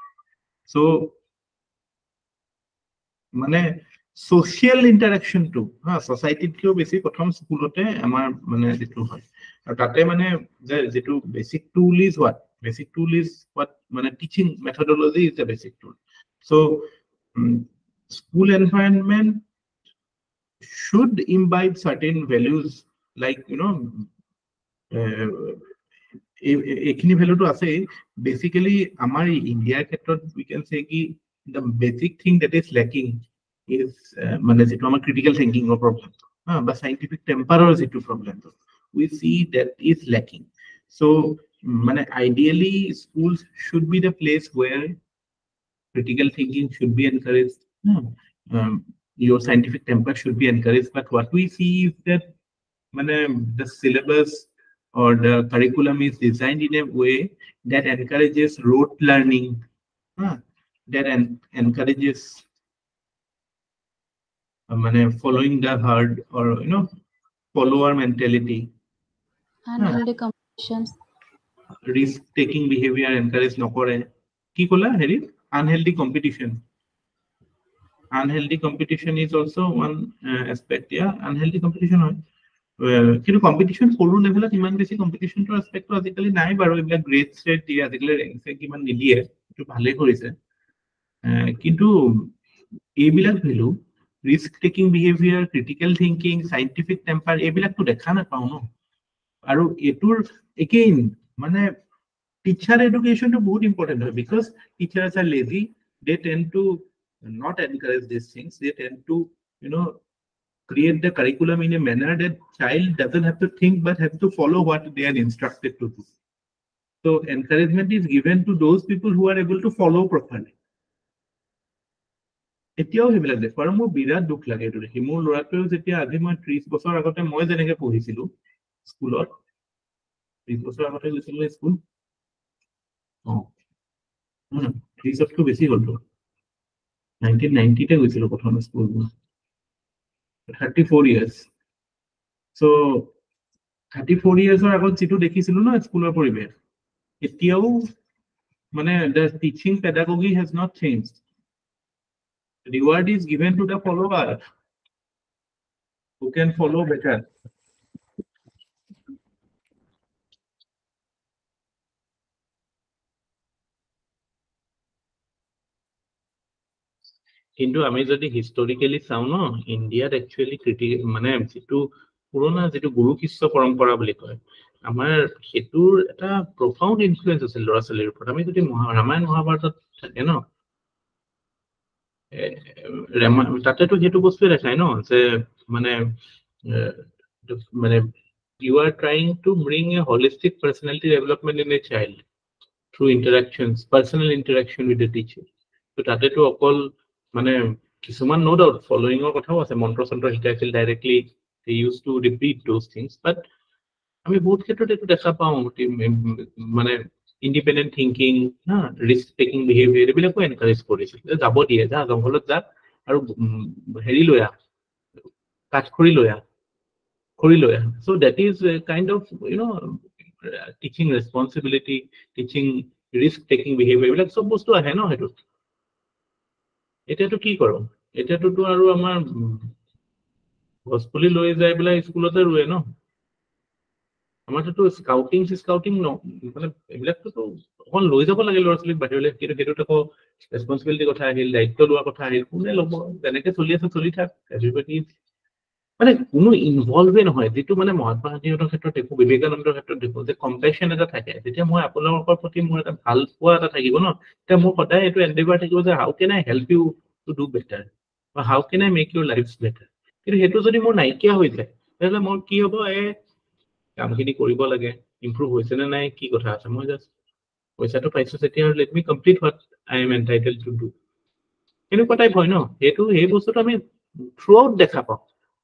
সো মানে সোশিয়াল ইন্টাৰেকশনটো সোসাইটিতকেও বেছি প্ৰথম স্কুলতে আমাৰ মানে যেটো হয় আৰু তাতে মানে যেটো বেসিক টুল ইজ হোৱাট মানে teaching methodology is the basic tool so school environment should imbibe certain values like ekhini value to ase basically amar India ক্ষেত্ৰত we can say ki the basic thing that is lacking is mane jeto amar critical thinking or problem ba scientific temper or jeto problem we see that is lacking so mane ideally schools should be the place where critical thinking should be encouraged your scientific temper should be encouraged but what we see is that the syllabus or the curriculum is designed in a way that encourages rote learning that encourages following the herd or follower mentality unhealthy competitions risk taking behavior encourage nokore ki kola heri unhealthy competition is also one aspect unhealthy competition hoy কিন্তু competition সৰু লেভেলত ইমান বেছি কম্পিটিশনটো এসপেক্টটো আজিকালি নাই বাৰু এইবিলাক grade set দিয়ে আজিকালি ৰেংক ছেট কিমান নিদিয়ে এইটো ভালে কৰিছে কিন্তু এইবিলাক value risk taking behaviour critical thinking scientific temper এইবিলাকটো দেখা নাপাওঁ ন আৰু এটোৰ এগেইন মানে টিচাৰ এডুকেশনটো বহুত ইম্পৰ্টেন্ট হয় because teachers are lazy they tend to not encourage these things they tend to create the curriculum in a manner that child doesn't have to think but have to follow what they are instructed to do so encouragement is given to those people who are able to follow properly এতিয়াও হেবিলাক দেখো আৰু মোৰ বিৰাট দুখ লাগে এটো দেখি মোৰ লৰাটোও যেতিয়া আজি মই 30 বছৰ আগতে মই যেনেকে পঢ়িছিলো স্কুলত 30 বছৰ আগতে গৈছিলো স্কুল 30 বছৰটো বেছি হ'ল 1990 তে গৈছিলো প্ৰথম স্কুল 34 years so 34 years আগত যেটো দেখিছিলো না স্কুলৰ পৰিবেশ এতিয়াও মানে the teaching pedagogy has not changed reward is given to the follower who can follow better কিন্তু আমি যদি হিস্টোৰিকেলি চাওঁ ন ইণ্ডিয়াত একচুয়ালি মানে যেটো পুৰণা যেটো গুৰু শিষ্য পৰম্পৰা বুলি কয় আমাৰ হেতুৰ এটা প্ৰফাউণ্ড ইনফ্লুয়েন্স আছিল ল'ৰা ছোৱালীৰ ওপৰত আমি যদি ৰামায়ণ মহাভাৰতত থাকে ন তাতেতো যেটো বস্তু দেখায় ন যে মানে you are trying to bring a holistic personality development in a child through interactions personal interaction with the teacher so তাতেতো অকল মানে কিছুমান no doubt following or কথাও আছে মন্ত্ৰ সন্ত্ৰ শিকাইছিল directly they used to repeat those things but আমি বহুত ক্ষেত্ৰত এটো দেখা পাওঁ মানে independent thinking risk taking behavior এইবিলাকো এনকাৰেজ কৰিছিল যাব দিয়ে যা জংঘলত যা আৰু হেৰি লয়া কাঠখৰি লয়া so that is a kind of teaching responsibility teaching risk taking behavior এইবিলাক সব বস্তু আহে ন হেতু এতিয়াটো কি কৰো এতিয়াটো আৰু আমাৰ হস্পিটাল লৈ যায় বলা স্কুলতে ৰুৱে ন আমাৰতো স্কাউটিং ন মানে এইবিলাকতো অকণ লৈ যাব লাগে ল'ৰা ছোৱালীক বাহিৰলৈ কিন্তু সেইটোত আকৌ ৰেছপনচিবিলিটিৰ কথা আহিল দায়িত্ব লোৱাৰ কথা আহিল কোনে ল'ব যেনেকে চলি আছে চলি থাক এভৰিবডি মানে কোনো ইনভলভে নহয় যিটো মানে মহাত্মা গান্ধীহঁতৰ ক্ষেত্ৰত দেখো বিবেকানন্দৰ ক্ষেত্ৰত দেখো যে কম্পেশ্যন এটা থাকে তেতিয়া মই আপোনালোকৰ প্ৰতি মোৰ এটা ভাল পোৱা এটা থাকিব ন তেতিয়া মোৰ সদায় এইটো এণ্ডিভাৰ থাকিব যে how can I help you to do better বা how can I make your life better কিন্তু সেইটো যদি মোৰ নাইকিয়া হৈ যায় তেতিয়াহ'লে মোৰ কি হ'ব কামখিনি কৰিব লাগে ইম্প্ৰুভ হৈছে নে নাই কি কথা আছে মই জাষ্ট পইচাটো পাইছো যেতিয়া let me complete what I am entitled to do এনেকুৱা টাইপ হয় ন সেইটো সেই বস্তুটো আমি থ্ৰু আউট দেখা পাওঁ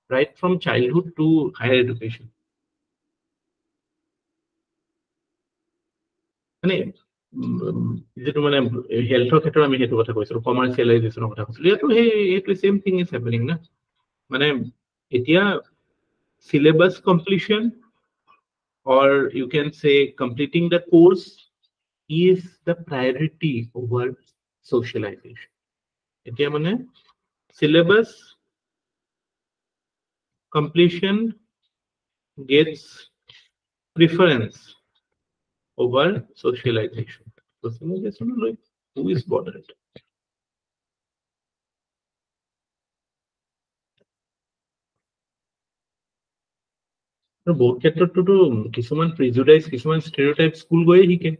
right from childhood to higher education মানে যেটো মানে হেলথৰ ক্ষেত্ৰত আমি হেতু কথা কৈছো কমাৰ্শিয়ালাইজেচনৰ কথা কৈছো এটো এই সেম থিং ইজ হ্যাপেনিং না মানে এতিয়া syllabus completion or you can say completing the course is the priority over socialization এতিয়া মানে syllabus completion gets preference over socialization. Socialization, like, who is bothered? বহুত ক্ষেত্ৰতো কিছুমান প্ৰিজুডাইজ কিছুমান ষ্টেৰিঅটাইপ স্কুল গৈয়ে শিকে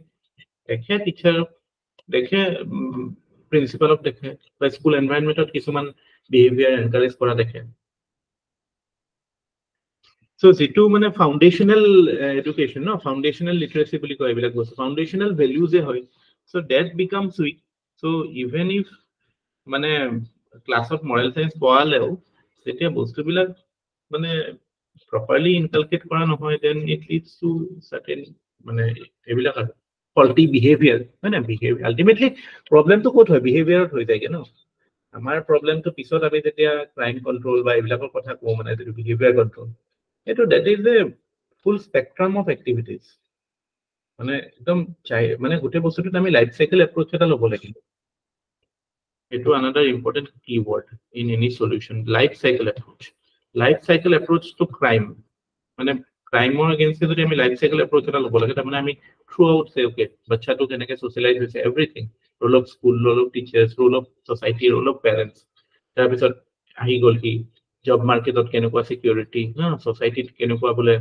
দেখে টিচাৰ দেখে প্ৰিন্সিপালক দেখে বা স্কুল এনভাইৰনমেণ্টত কিছুমান বিহেভিয়াৰ এনকাৰেজ কৰা দেখে So, যিটো মানে foundational education, no? Foundational literacy বুলি কয় এইবিলাক বস্তু foundational values হয় so that becomes weak so even if মানে ক্লাছত moral science পঢ়ালেও যেতিয়া বস্তুবিলাক মানে properly inculcate কৰা নহয় then it leads to certain মানে এইবিলাক faulty behavior হয় না behavior ultimately problem তো ক'ত হয় behavior হৈ যায়গে ন আমাৰ problem তো পিছত আমি যেতিয়া crime control বা এইবিলাকৰ কথা কওঁ মানে যেটো behavior control that is the full spectrum of activities মানে একদম মানে গোটেই বস্তুটো আমি লাইফ সাইকেল এপ্ৰোচ এটা ল'ব লাগিব এটো another important keyword in any solution life cycle approach to crime মানে ক্ৰাইমৰ এগেইনষ্ট যদি আমি লাইফ সাইকেল এপ্ৰোচ এটা ল'ব লাগে তাৰমানে আমি থ্ৰু আউট সে ওকে বাচ্চাটো কেনেকৈ সোশ্যালাইজ হৈছে everything role of school role of teachers role of society role of parents তাৰপিছত আহি গ'ল কি জব মাৰ্কেটত কেনেকুৱা সিকিউৰিটি না সোসাইটিত কেনেকুৱা বোলে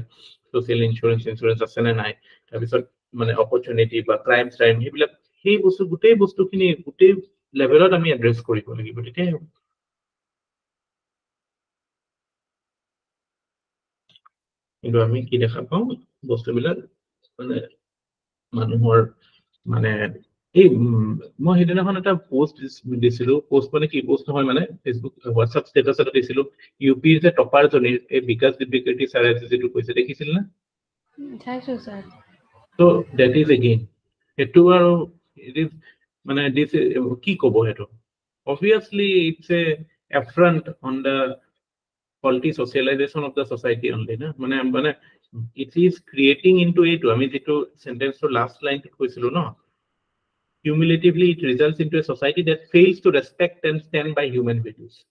সোশ্যাল ইন্স্যুৰেন্স আছে নে নাই তাৰপিছত মানে অপৰচুনিটি বা ক্ৰাইম সেইবিলাক সেই বস্তু গোটেই বস্তুখিনি গোটেই লেভেলত আমি এড্ৰেছ কৰিব লাগিব তেতিয়া কিন্তু আমি কি দেখা পাওঁ বস্তুবিলাক মানে মানুহৰ মানে এই মই সেইদিনাখন এটা পোষ্ট দিছিলো পোষ্ট মানে কি পোষ্ট নহয় মানে ফেসবুক হোৱাটসঅ্যাপ ষ্টেটাস এটা দিছিলো ইউপিৰ যে টপাৰ জনী এই বিকাশ দিব্যকৃতি ছাৰে যেটো কৈছে দেখিছিল না চাইছো sir so that is again এটো আৰু it is মানে this কি ক'ব হেটো obviously it's a affront on the quality socialization of the society only na মানে it is creating into it ami jeto sentence to last line to koisilo no cumulatively it results into a society that fails to respect and stand by human values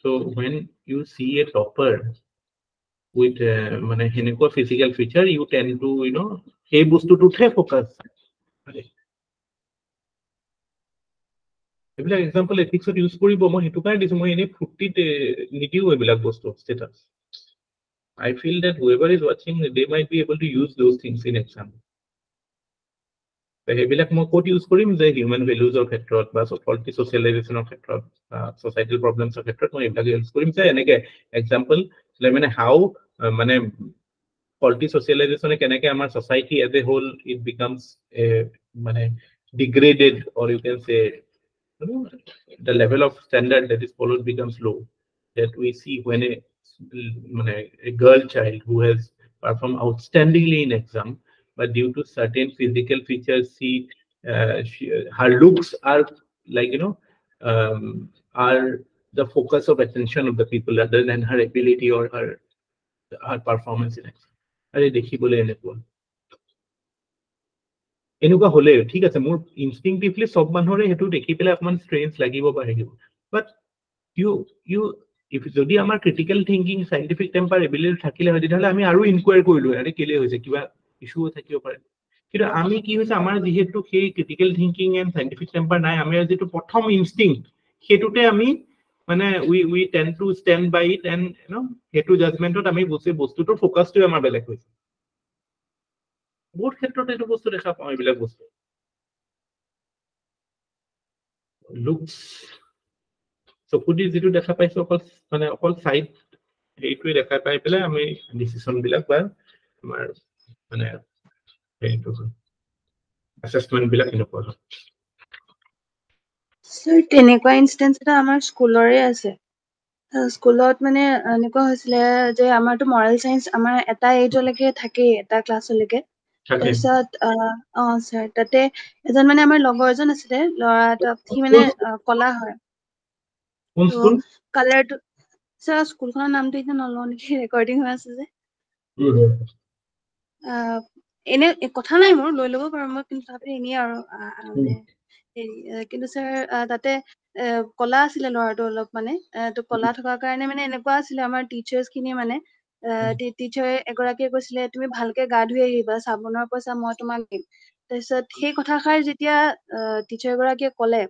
so when you see a topper with মানে heneko physical feature you tend to hey bostu to focus এইবিলাক example এথিক্সত use কৰিব মই হেতু কাৰণে দিছো মই এনে ফুটিত নিদিও এইবিলাক বস্তু ষ্টেটাস I feel that whoever is watching they might be able to use those things in exam এইবিলাক মই কোড ইউজ কৰিম যে হিউম্যান ভ্যালুজৰ ক্ষেত্ৰত বা কোয়ালিটি সোশ্যালাইজেশনৰ ক্ষেত্ৰত সোসাইটাল প্ৰবলেমছৰ ক্ষেত্ৰত মই এইবিলাক ইউজ কৰিম যে এনেকে এক্সাম্পল মানে হাউ মানে কোয়ালিটি সোশ্যালাইজেশনে কেনেকে আমাৰ society as a whole it becomes মানে degraded or you can say the level of standard that is followed becomes low that we see when a girl child who has performed outstandingly in exam but due to certain physical features her looks are like are the focus of attention of the people rather than her ability or her performance in exam are dekhibole enekwa এনেকুৱা হলে ঠিক আছে মোৰ ইনস্টিংক্টিভলি সব মানুহৰে হেতু দেখি পেলাই অকমান স্ট্ৰেঞ্জ লাগিব বা হেকিব বাট you ইফ যদি আমাৰ critical thinking scientific temper ability থাকিলে হয় তেতিয়াহ'লে আমি আৰু ইনকুৱাৰি কৰিলো আৰে কেলে হৈছে কিবা ইস্যু থাকিব পাৰে কিন্তু আমি কি হৈছে আমাৰ যেহেতু সেই critical thinking and scientific temper নাই আমি যেটো প্ৰথম ইনষ্টিংক্ট হেতুতে আমি মানে we tend to stand by it and হেতু জাজমেন্টত আমি বস্তুটোৰ ফোকাসটো আমাৰ বেলেগ হৈছে বহুত ক্ষেত্ৰত এইটো বস্তু দেখা পাওঁ এইবিলাক বস্তু looks চকুদি যেটো দেখা পাইছো অকল সাইড এইটোৱে দেখা পাই পেলাই আমি ডিসিশন বিলাক বা আমাৰ মানে এইটো অ্যাসেসমেন্ট বিলাক এনেকুৱা স্যাৰ তেনেকুৱা ইনষ্টেন্স এটা আমাৰ স্কুলৰে আছে স্কুলত মানে এনেকুৱা হৈছিলে যে আমাৰটো মৰেল সায়েন্স আমাৰ এটা এজলৈকে থাকে এটা ক্লাছলৈকে তাৰপিছত স্যাৰ তাতে এজন মানে আমাৰ লগৰ এজন আছিলে ল'ৰাটো সি মানে কলা হয় কোন তো স্কুল কালাৰটো স্যাৰ স্কুলখনৰ নামটো এতিয়া নলওঁ নেকি ৰেকৰ্ডিং হৈ আছে যে এনে কথা নাই মোৰ লৈ ল'ব পাৰো মই কিন্তু তথাপি এনেই আৰু মানে কিন্তু স্যাৰ তাতে কলা আছিলে ল'ৰাটো অলপ মানে তো কলা থকাৰ কাৰণে মানে এনেকুৱা আছিলে আমাৰ টিচাৰ্ছ খিনি মানে টিচাৰে এগৰাকীয়ে কৈছিলে তুমি ভালকে গা ধুই আহিবা চাবোনৰ পইচা মই তোমাক দিম তাৰপিছত সেই কথাষাৰ যেতিয়া টিচাৰ গৰাকীয়ে ক'লে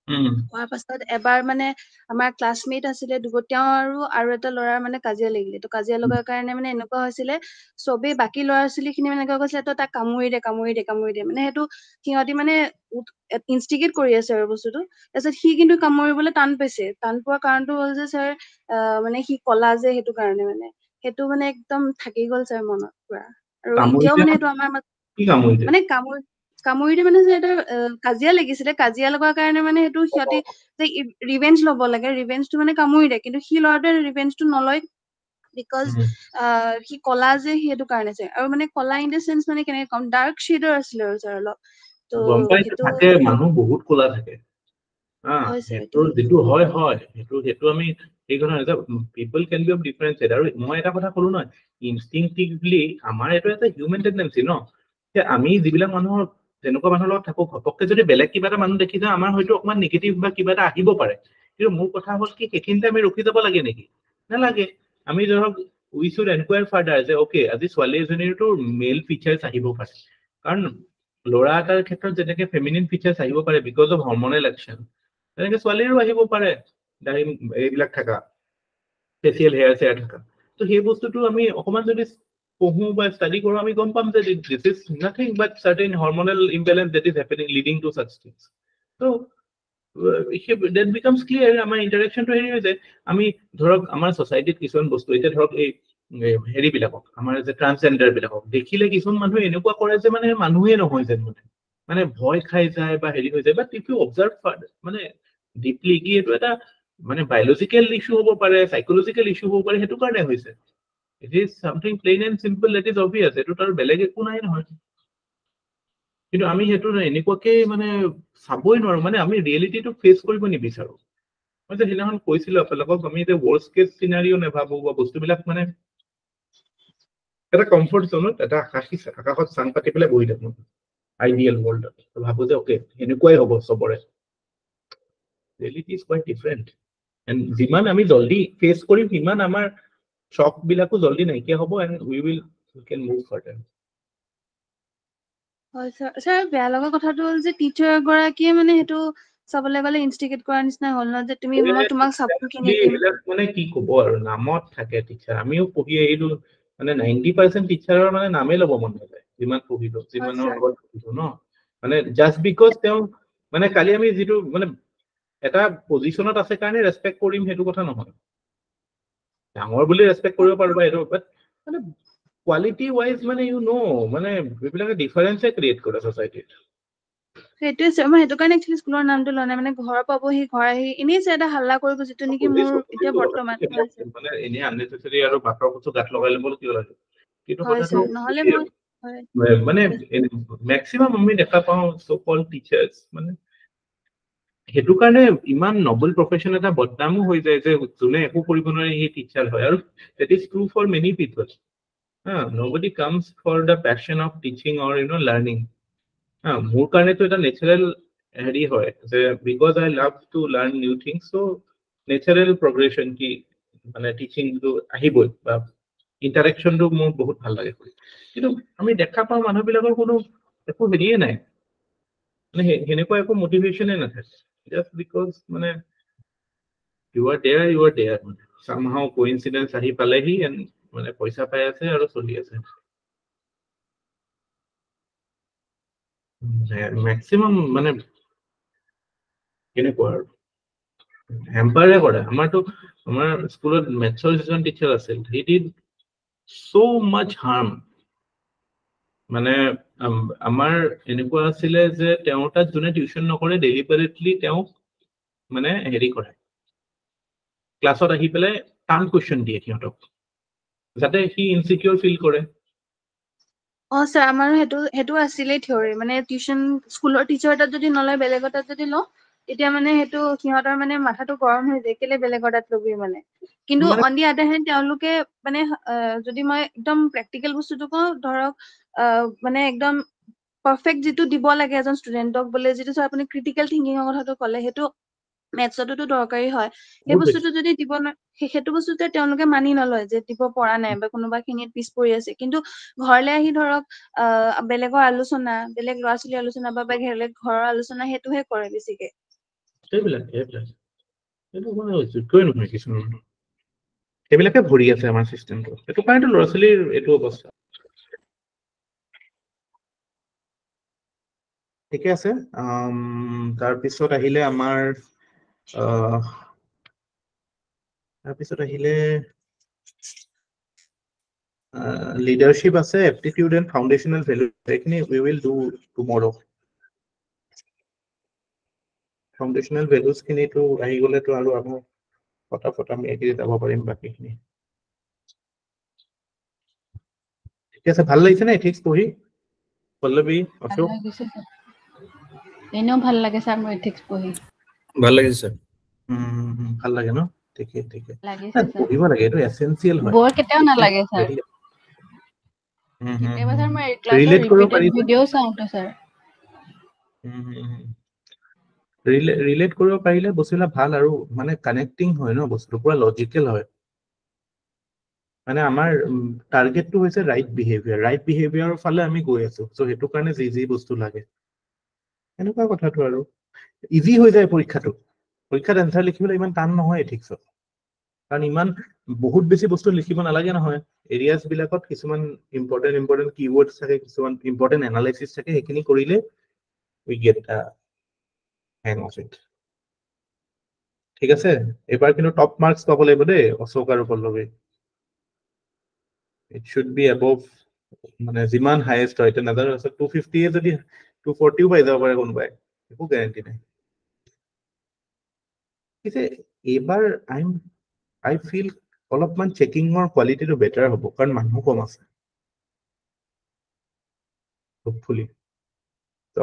কোৱাৰ পাছত এবাৰ মানে আমাৰ ক্লাছমেট আছিলে তেওঁ আৰু এটা ল'ৰাৰ মানে কাজিয়া লাগিলে তো কাজিয়া লগাৰ কাৰণে মানে এনেকুৱা হৈছিলে চবেই বাকী ল'ৰা ছোৱালী খিনি মানে এনেকুৱা কৈছিলে তাক কামুৰি দে মানে সেইটো সিহঁতি মানে ইনষ্টিগেট কৰি আছে আৰু বস্তুটো তাৰপিছত সি কিন্তু কামুৰিবলৈ টান পাইছে টান পোৱাৰ কাৰণটো হ'ল যে স্যাৰ মানে সি কলা যে সেইটো কাৰণে মানে সেইটো মানে একদম থাকি গ'ল স্যাৰ মনত পুৰা আৰু এতিয়াও মানে সেইটো আমাৰ মানে কামুৰিতে মানে যে এটা কাজিয়া লাগিছিলে কাজিয়া লগাৰ কাৰণে মানে সেইটো সিহঁতি যে ৰিভেঞ্জ ল'ব লাগে ৰিভেঞ্জটো মানে কামুৰি দিয়ে কিন্তু সি ল'ৰাটোৱে ৰিভেঞ্জটো নলয় বিকজ সি কলা যে সেইটো কাৰণে যে আৰু মানে কলা ইন দ্য সেন্স মানে কেনেকে কম ডাৰ্ক শেডৰ আছিলে আৰু স্যাৰ অলপ তো সেইটো থাকে মানুহ বহুত কলা থাকে সেইটো যেটো হয় সেইটো আমি এই কথা পিপল ক্যান বি অফ ডিফাৰেন্সেড আৰু মই এটা কথা কলো নহয় ইনষ্টিংক্টিভলি আমাৰ এটা হিউমেন টেন্ডেন্সি ন যে আমি যিবিলাক মানুহৰ তেনেকুৱা মানুহৰ লগত থাকো ঘপককে যদি বেলেগ কিবা এটা মানুহ দেখি যাওঁ আমাৰ হয়তো অকমান নিগেটিভ বা কিবা এটা আহিব পাৰে কিন্তু মোৰ কথা হ'ল কি সেইখিনিতে আমি ৰখি যাব লাগে নেকি নালাগে আমি ধৰক উই শুড এনকুৱায়াৰ ফাৰ্ডাৰ যে ওকে আজি ছোৱালী এজনীৰতো মেল ফিচাৰ্ছ আহিব পাৰে কাৰণ ল'ৰা এটাৰ ক্ষেত্ৰত যেনেকে ফেমিনিন ফিচাৰ্ছ আহিব পাৰে বিকজ অফ হৰমনেল একশ্যন তেনেকে ছোৱালীৰো আহিব পাৰে এইবিলাক থকা ফেচিয়েল হেয়াৰ থকা তো সেই বস্তুটো আমি অকমান যদি পঢ়ো বা ষ্টাডি কৰো আমি গম পাম যে this is nothing but certain hormonal imbalance that is happening leading to such things তো that becomes clear আমাৰ ইন্টাৰেকশনটো হেৰি হৈ যায় আমি ধৰক আমাৰ সোসাইটিত কিছুমান বস্তু এতিয়া ধৰক এই হেৰি বিলাকক আমাৰ যে ট্ৰান্সজেন্ডাৰ বিলাকক দেখিলে কিছুমান মানুহ এনেকুৱা কৰে যে মানে মানুহে নহয় যেন মানে ভয় খাই যায় বা হেৰি হৈ যায় বাট ইফ ইউ অবজাৰ্ভ মানে ডিপলি কি এইটো এটা মানে বায়োলজিক্যাল ইস্যু হ'ব পাৰে সাইকোলজিক্যাল ইস্যু হ'ব পাৰে সেইটো কাৰণে হৈছে it is something plain and simple that is obvious এইটো তাৰ বেলেগ একো নাই নহয় কিন্তু আমি সেইটো এনেকুৱাকে মানে চাবই নোৱাৰো মানে আমি ৰিয়েলিটিটো ফেচ কৰিব নিবিচাৰো মই যে সেইদিনাখন কৈছিলো আপোনালোকক আমি এতিয়া ৱৰ্ষ্ট কেছ চিনাৰিও নাভাবো বা বস্তুবিলাক মানে এটা কমফৰ্ট জোনত এটা আকাশত চাং পাতি পেলাই বহি থাকো আইডিয়েল ৱৰ্ল্ডত ভাবো যে ওকে এনেকুৱাই হ'ব চবৰে reality is quiet different and যিমান আমি জল্দি ফেচ কৰিম সিমান আমাৰ শ্বক বিলাকো জল্দি নাইকিয়া হ'ব and we can move further হয় স্যাৰ বেয়া লগা কথাটো হ'ল যে টিচাৰ গৰাকীয়ে মানে সেইটো চাবলৈ গ'লে ইনষ্টিগেট কৰাৰ নিচিনা হ'ল ন যে তুমি মই তোমাক চাবোন কিনি দিম মানে কি ক'ব আৰু নামত থাকে টিচাৰ আমিও পঢ়ি আহিলো মানে 90% টিচাৰৰ মানে নামেই ল'ব মন নাযায় যিমান পঢ়িলো যিমানৰ লগত পঢ়িলো ন মানে জাষ্ট বিকজ তেওঁ মানে কালি আমি যিটো মানে এটা পজিশনত আছে কাৰণে ৰেসপেক্ট কৰিম সেইটো কথা নহয় ডাঙৰ বুলি ৰেসপেক্ট কৰিব পাৰো বা এইটো বাট মানে কোৱালিটি ওয়াইজ মানে ইউ নো মানে এইবিলাকে ডিফাৰেন্সে ক্ৰিয়েট কৰে সোসাইটিত সেইটোৱে স্যাৰ মই সেইটো কাৰণে একচুৱেলি স্কুলৰ নামটো লোৱা নাই মানে ঘৰ পাবহি ঘৰ আহি এনেই স্যাৰ এটা হাল্লা কৰিব যিটো নেকি মোৰ এতিয়া বৰ্তমান মানে এনে আননেচেসাৰি আৰু বাটৰ কিছু গাত লগাই ল'বলৈ কিয় লাগে কিন্তু কথাটো নহলে মানে মেক্সিমাম আমি দেখা পাওঁ সো কল টিচাৰ্ছ মানে সেইটো কাৰণে ইমান নবল প্ৰফেশন এটা বদনামো হৈ যায় যে যোনে একো কৰিব নোৱাৰে সেই টিচাৰ হয় আৰু that is true for many people nobody comes for the passion of teaching or learning মোৰ কাৰণেতো এটা নেচাৰেল হেৰি হয় যে because I love to learn new things so natural progression কি মানে টিচিংটো আহিবই বা ইণ্টাৰেকশ্যনটো মোৰ বহুত ভাল লাগে কিন্তু আমি দেখা পাওঁ মানুহবিলাকৰ কোনো একো হেৰিয়ে নাই মানে সেনেকুৱা একো মটিভেশ্যনে নাথাকে জাষ্ট বিকজ মানে you are there somehow coincidence আহি পালেহি and মানে পইচা পাই আছে আৰু চলি আছে মেক্সিমাম মানে কেনেকুৱা আৰু হেম্পাৰে কৰে আমাৰ স্কুলত মেথছৰ যিজন টিচাৰ আছিল he did so much harm মানে আমাৰ এনেকুৱা আছিলে যে তেওঁৰ তাত যোনে টিউচন নকৰে ডেলিবাৰেটলি তেওঁ মানে হেৰি কৰে ক্লাছত আহি পেলাই টান কুৱেশ্যন দিয়ে সিহঁতক যাতে সি ইনচিকিউৰ ফিল কৰে স্যাৰ আমাৰো সেইটো আছিলেই থিয়ৰী মানে টিউচন স্কুলৰ টিচাৰ তাত যদি নলয় বেলেগৰ তাত যদি লওঁ তেতিয়া মানে সেইটো সিহঁতৰ মানে মাথাটো গৰম হৈ যায় কেলে বেলেগৰ তাত লবি মানে কিন্তু মানে অন দি আদাৰ হেণ্ড তেওঁলোকে মানে যদি মই একদম প্ৰেক্টিকেল বস্তুটো কওঁ ধৰক মানে একদম পাৰফেক্ট যিটো দিব লাগে এজন ষ্টুডেণ্টক বোলে যিটো আপুনি ক্ৰিটিকেল থিংকিঙৰ কথাটো ক'লে সেইটো মেথছতো দৰকাৰী হয় সেই বহুত বস্তুটো বেছি যদি দিব সেইটো বস্তুতে তেওঁলোকে মানি নলয় যে দিব পৰা নাই বা কোনোবা খিনিত পিছ পৰি আছে কিন্তু ঘৰলে আহি ধৰক বেলেগৰ আলোচনা বেলেগ ল'ৰা ছোৱালীৰ আলোচনা বা বেলেগ ঘৰৰ আলোচনা সেইটোহে কৰে বেছিকে সেইবিলাক সেইটো মানে যোগ্যই নহয় কিছুমান মানুহ সেইবিলাকে ভৰি আছে আমাৰ চিষ্টেমটো সেইটো কাৰণেতো ল'ৰা ছোৱালীৰ এইটো অৱস্থা ঠিকে আছে তাৰপিছত আহিলে আমাৰ লিডাৰশ্বিপ আছে এপ্টিটিউড এণ্ড ফাউণ্ডেশ্যনেল ভেলু এইখিনি we will do tomorrow foundational values খিনিতো আহি গ'লেতো আৰু আমাৰ ফটাফট আমি এগিৰি যাব পাৰিম বাকীখিনি ঠিক আছে ভাল লাগিছে নে এথিক্স পঢ়ি পল্লৱী অশোক এনেও ভাল লাগে ছাৰ মোৰ এথিক্স পঢ়ি ভাল লাগিছে স্যাৰ ভাল লাগে ন ঠিকে লাগিছে ছাৰ পঢ়িব লাগে এইটো এছেঞ্চিয়েল হয় বৰ কেতিয়াও নালাগে ছাৰ কেতিয়াবা ছাৰ মই ক্লাছৰ ৰিলেট কৰিব ৰিপিটেড পাৰিছে ভিডিঅ' চাওঁতে ছাৰ ৰিলেট কৰিব পাৰিলে বস্তুবিলাক ভাল আৰু মানে কানেক্টিং হয় ন বস্তুটো পুৰা লজিকেল হয় মানে আমাৰ টাৰ্গেটটো হৈছে ৰাইট বিহেভিয়াৰৰ ফালে আমি গৈ আছো চ' সেইটো কাৰণে যি বস্তু লাগে এনেকুৱা কথাটো আৰু ইজি হৈ যায় পৰীক্ষাত এনচাৰ লিখিবলৈ ইমান টান নহয় এথিক্সত কাৰণ ইমান বহুত বেছি বস্তু লিখিব নালাগে নহয় এৰিয়াজ বিলাকত কিছুমান ইম্পৰ্টেণ্ট কিৱৰ্ডছ থাকে কিছুমান ইম্পৰ্টেণ্ট এনালাইচিছ থাকে সেইখিনি কৰিলে we get hang of it ঠিক আছে এবাৰ কিন্তু টপ মাৰ্কস পাব লাগিব দেই অশোক আৰু Pallavi it should be above মানে যিমান হাইয়েষ্ট হয় এতিয়া নাজানো 250 যদি 240 পাই যাব পাৰে কোনোবাই একো গ্যাৰান্টি নাই কিন্তু এবাৰ I feel অলপমান চেকিঙৰ কোৱালিটিটো বেটাৰ হ'ব কাৰণ মানুহ কম আছে hopefully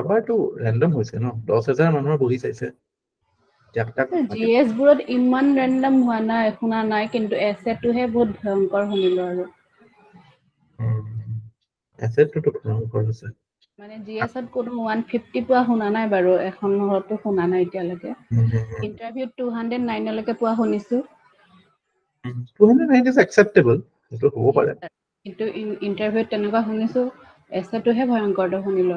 এবাৰটো ৰেণ্ডম হৈছে ন 10,000 মানুহৰ বহি চাইছে জিএছ বোৰত ইমান ৰেণ্ডম হোৱা নাই শুনা নাই কিন্তু এছেটোহে বহুত ভয়ংকৰ শুনিলো আৰু এছেটোতো ভয়ংকৰ হৈছে মানে জিএছত কোনো 150 পোৱা শুনা নাই বাৰু এখনতো শুনা নাই এতিয়ালৈকে ইন্টাৰভিউত 209 লৈকে পোৱা শুনিছো 209 is acceptable সেইটো হ'ব পাৰে কিন্তু ইন্টাৰভিউত তেনেকুৱা শুনিছো এছেটোহে ভয়ংকৰটো শুনিলো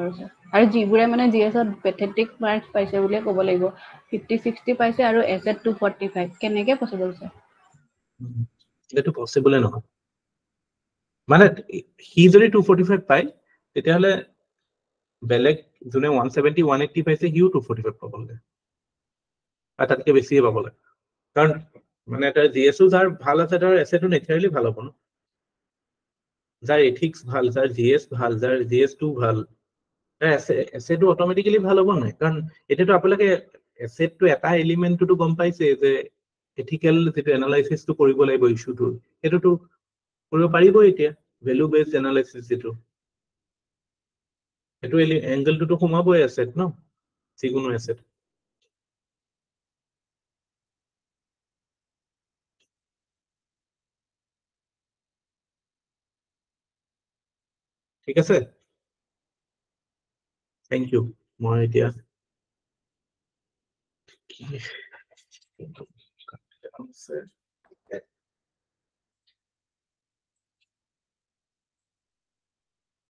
আৰু যিবোৰে মানে জিএছত পেথেটিক মাৰ্কস পাইছে বুলিয়ে ক'ব লাগিব 50-60 পাইছে আৰু এছেট 245 কেনেকে পচিবল আছে এইটো পচিবলে নহয় মানে সি যদি 245 পায় তেতিয়াহ'লে বেলেগ যোনে 170 180 পাইছে সিও 245 পাব লাগে আৰু তাতকে বেছিয়ে পাব লাগে কাৰণ মানে তাৰ জিএছও যাৰ ভাল আছে তাৰ এছেটো নেচাৰেলি ভাল হ'ব ন যাৰ এথিক্স ভাল যাৰ জিএছ ভাল যাৰ জিএছ2 ভাল তাৰ এছেটো অট'মেটিকেলি ভাল হ'ব নাই কাৰণ এতিয়াতো আপোনালোকে এছেটটো এটা এলিমেণ্টটো গম পাইছে যে এথিকেল যিটো এনালাইচিছটো কৰিব লাগিব ইছ্যুটোৰ সেইটোতো কৰিব পাৰিব এতিয়া ভেলু বেছড এনালাইচিছ যিটো সেইটো এংগেলটোতো সোমাবই এছেট ন যিকোনো এছেট ঠিক আছে থেংক ইউ মই এতিয়া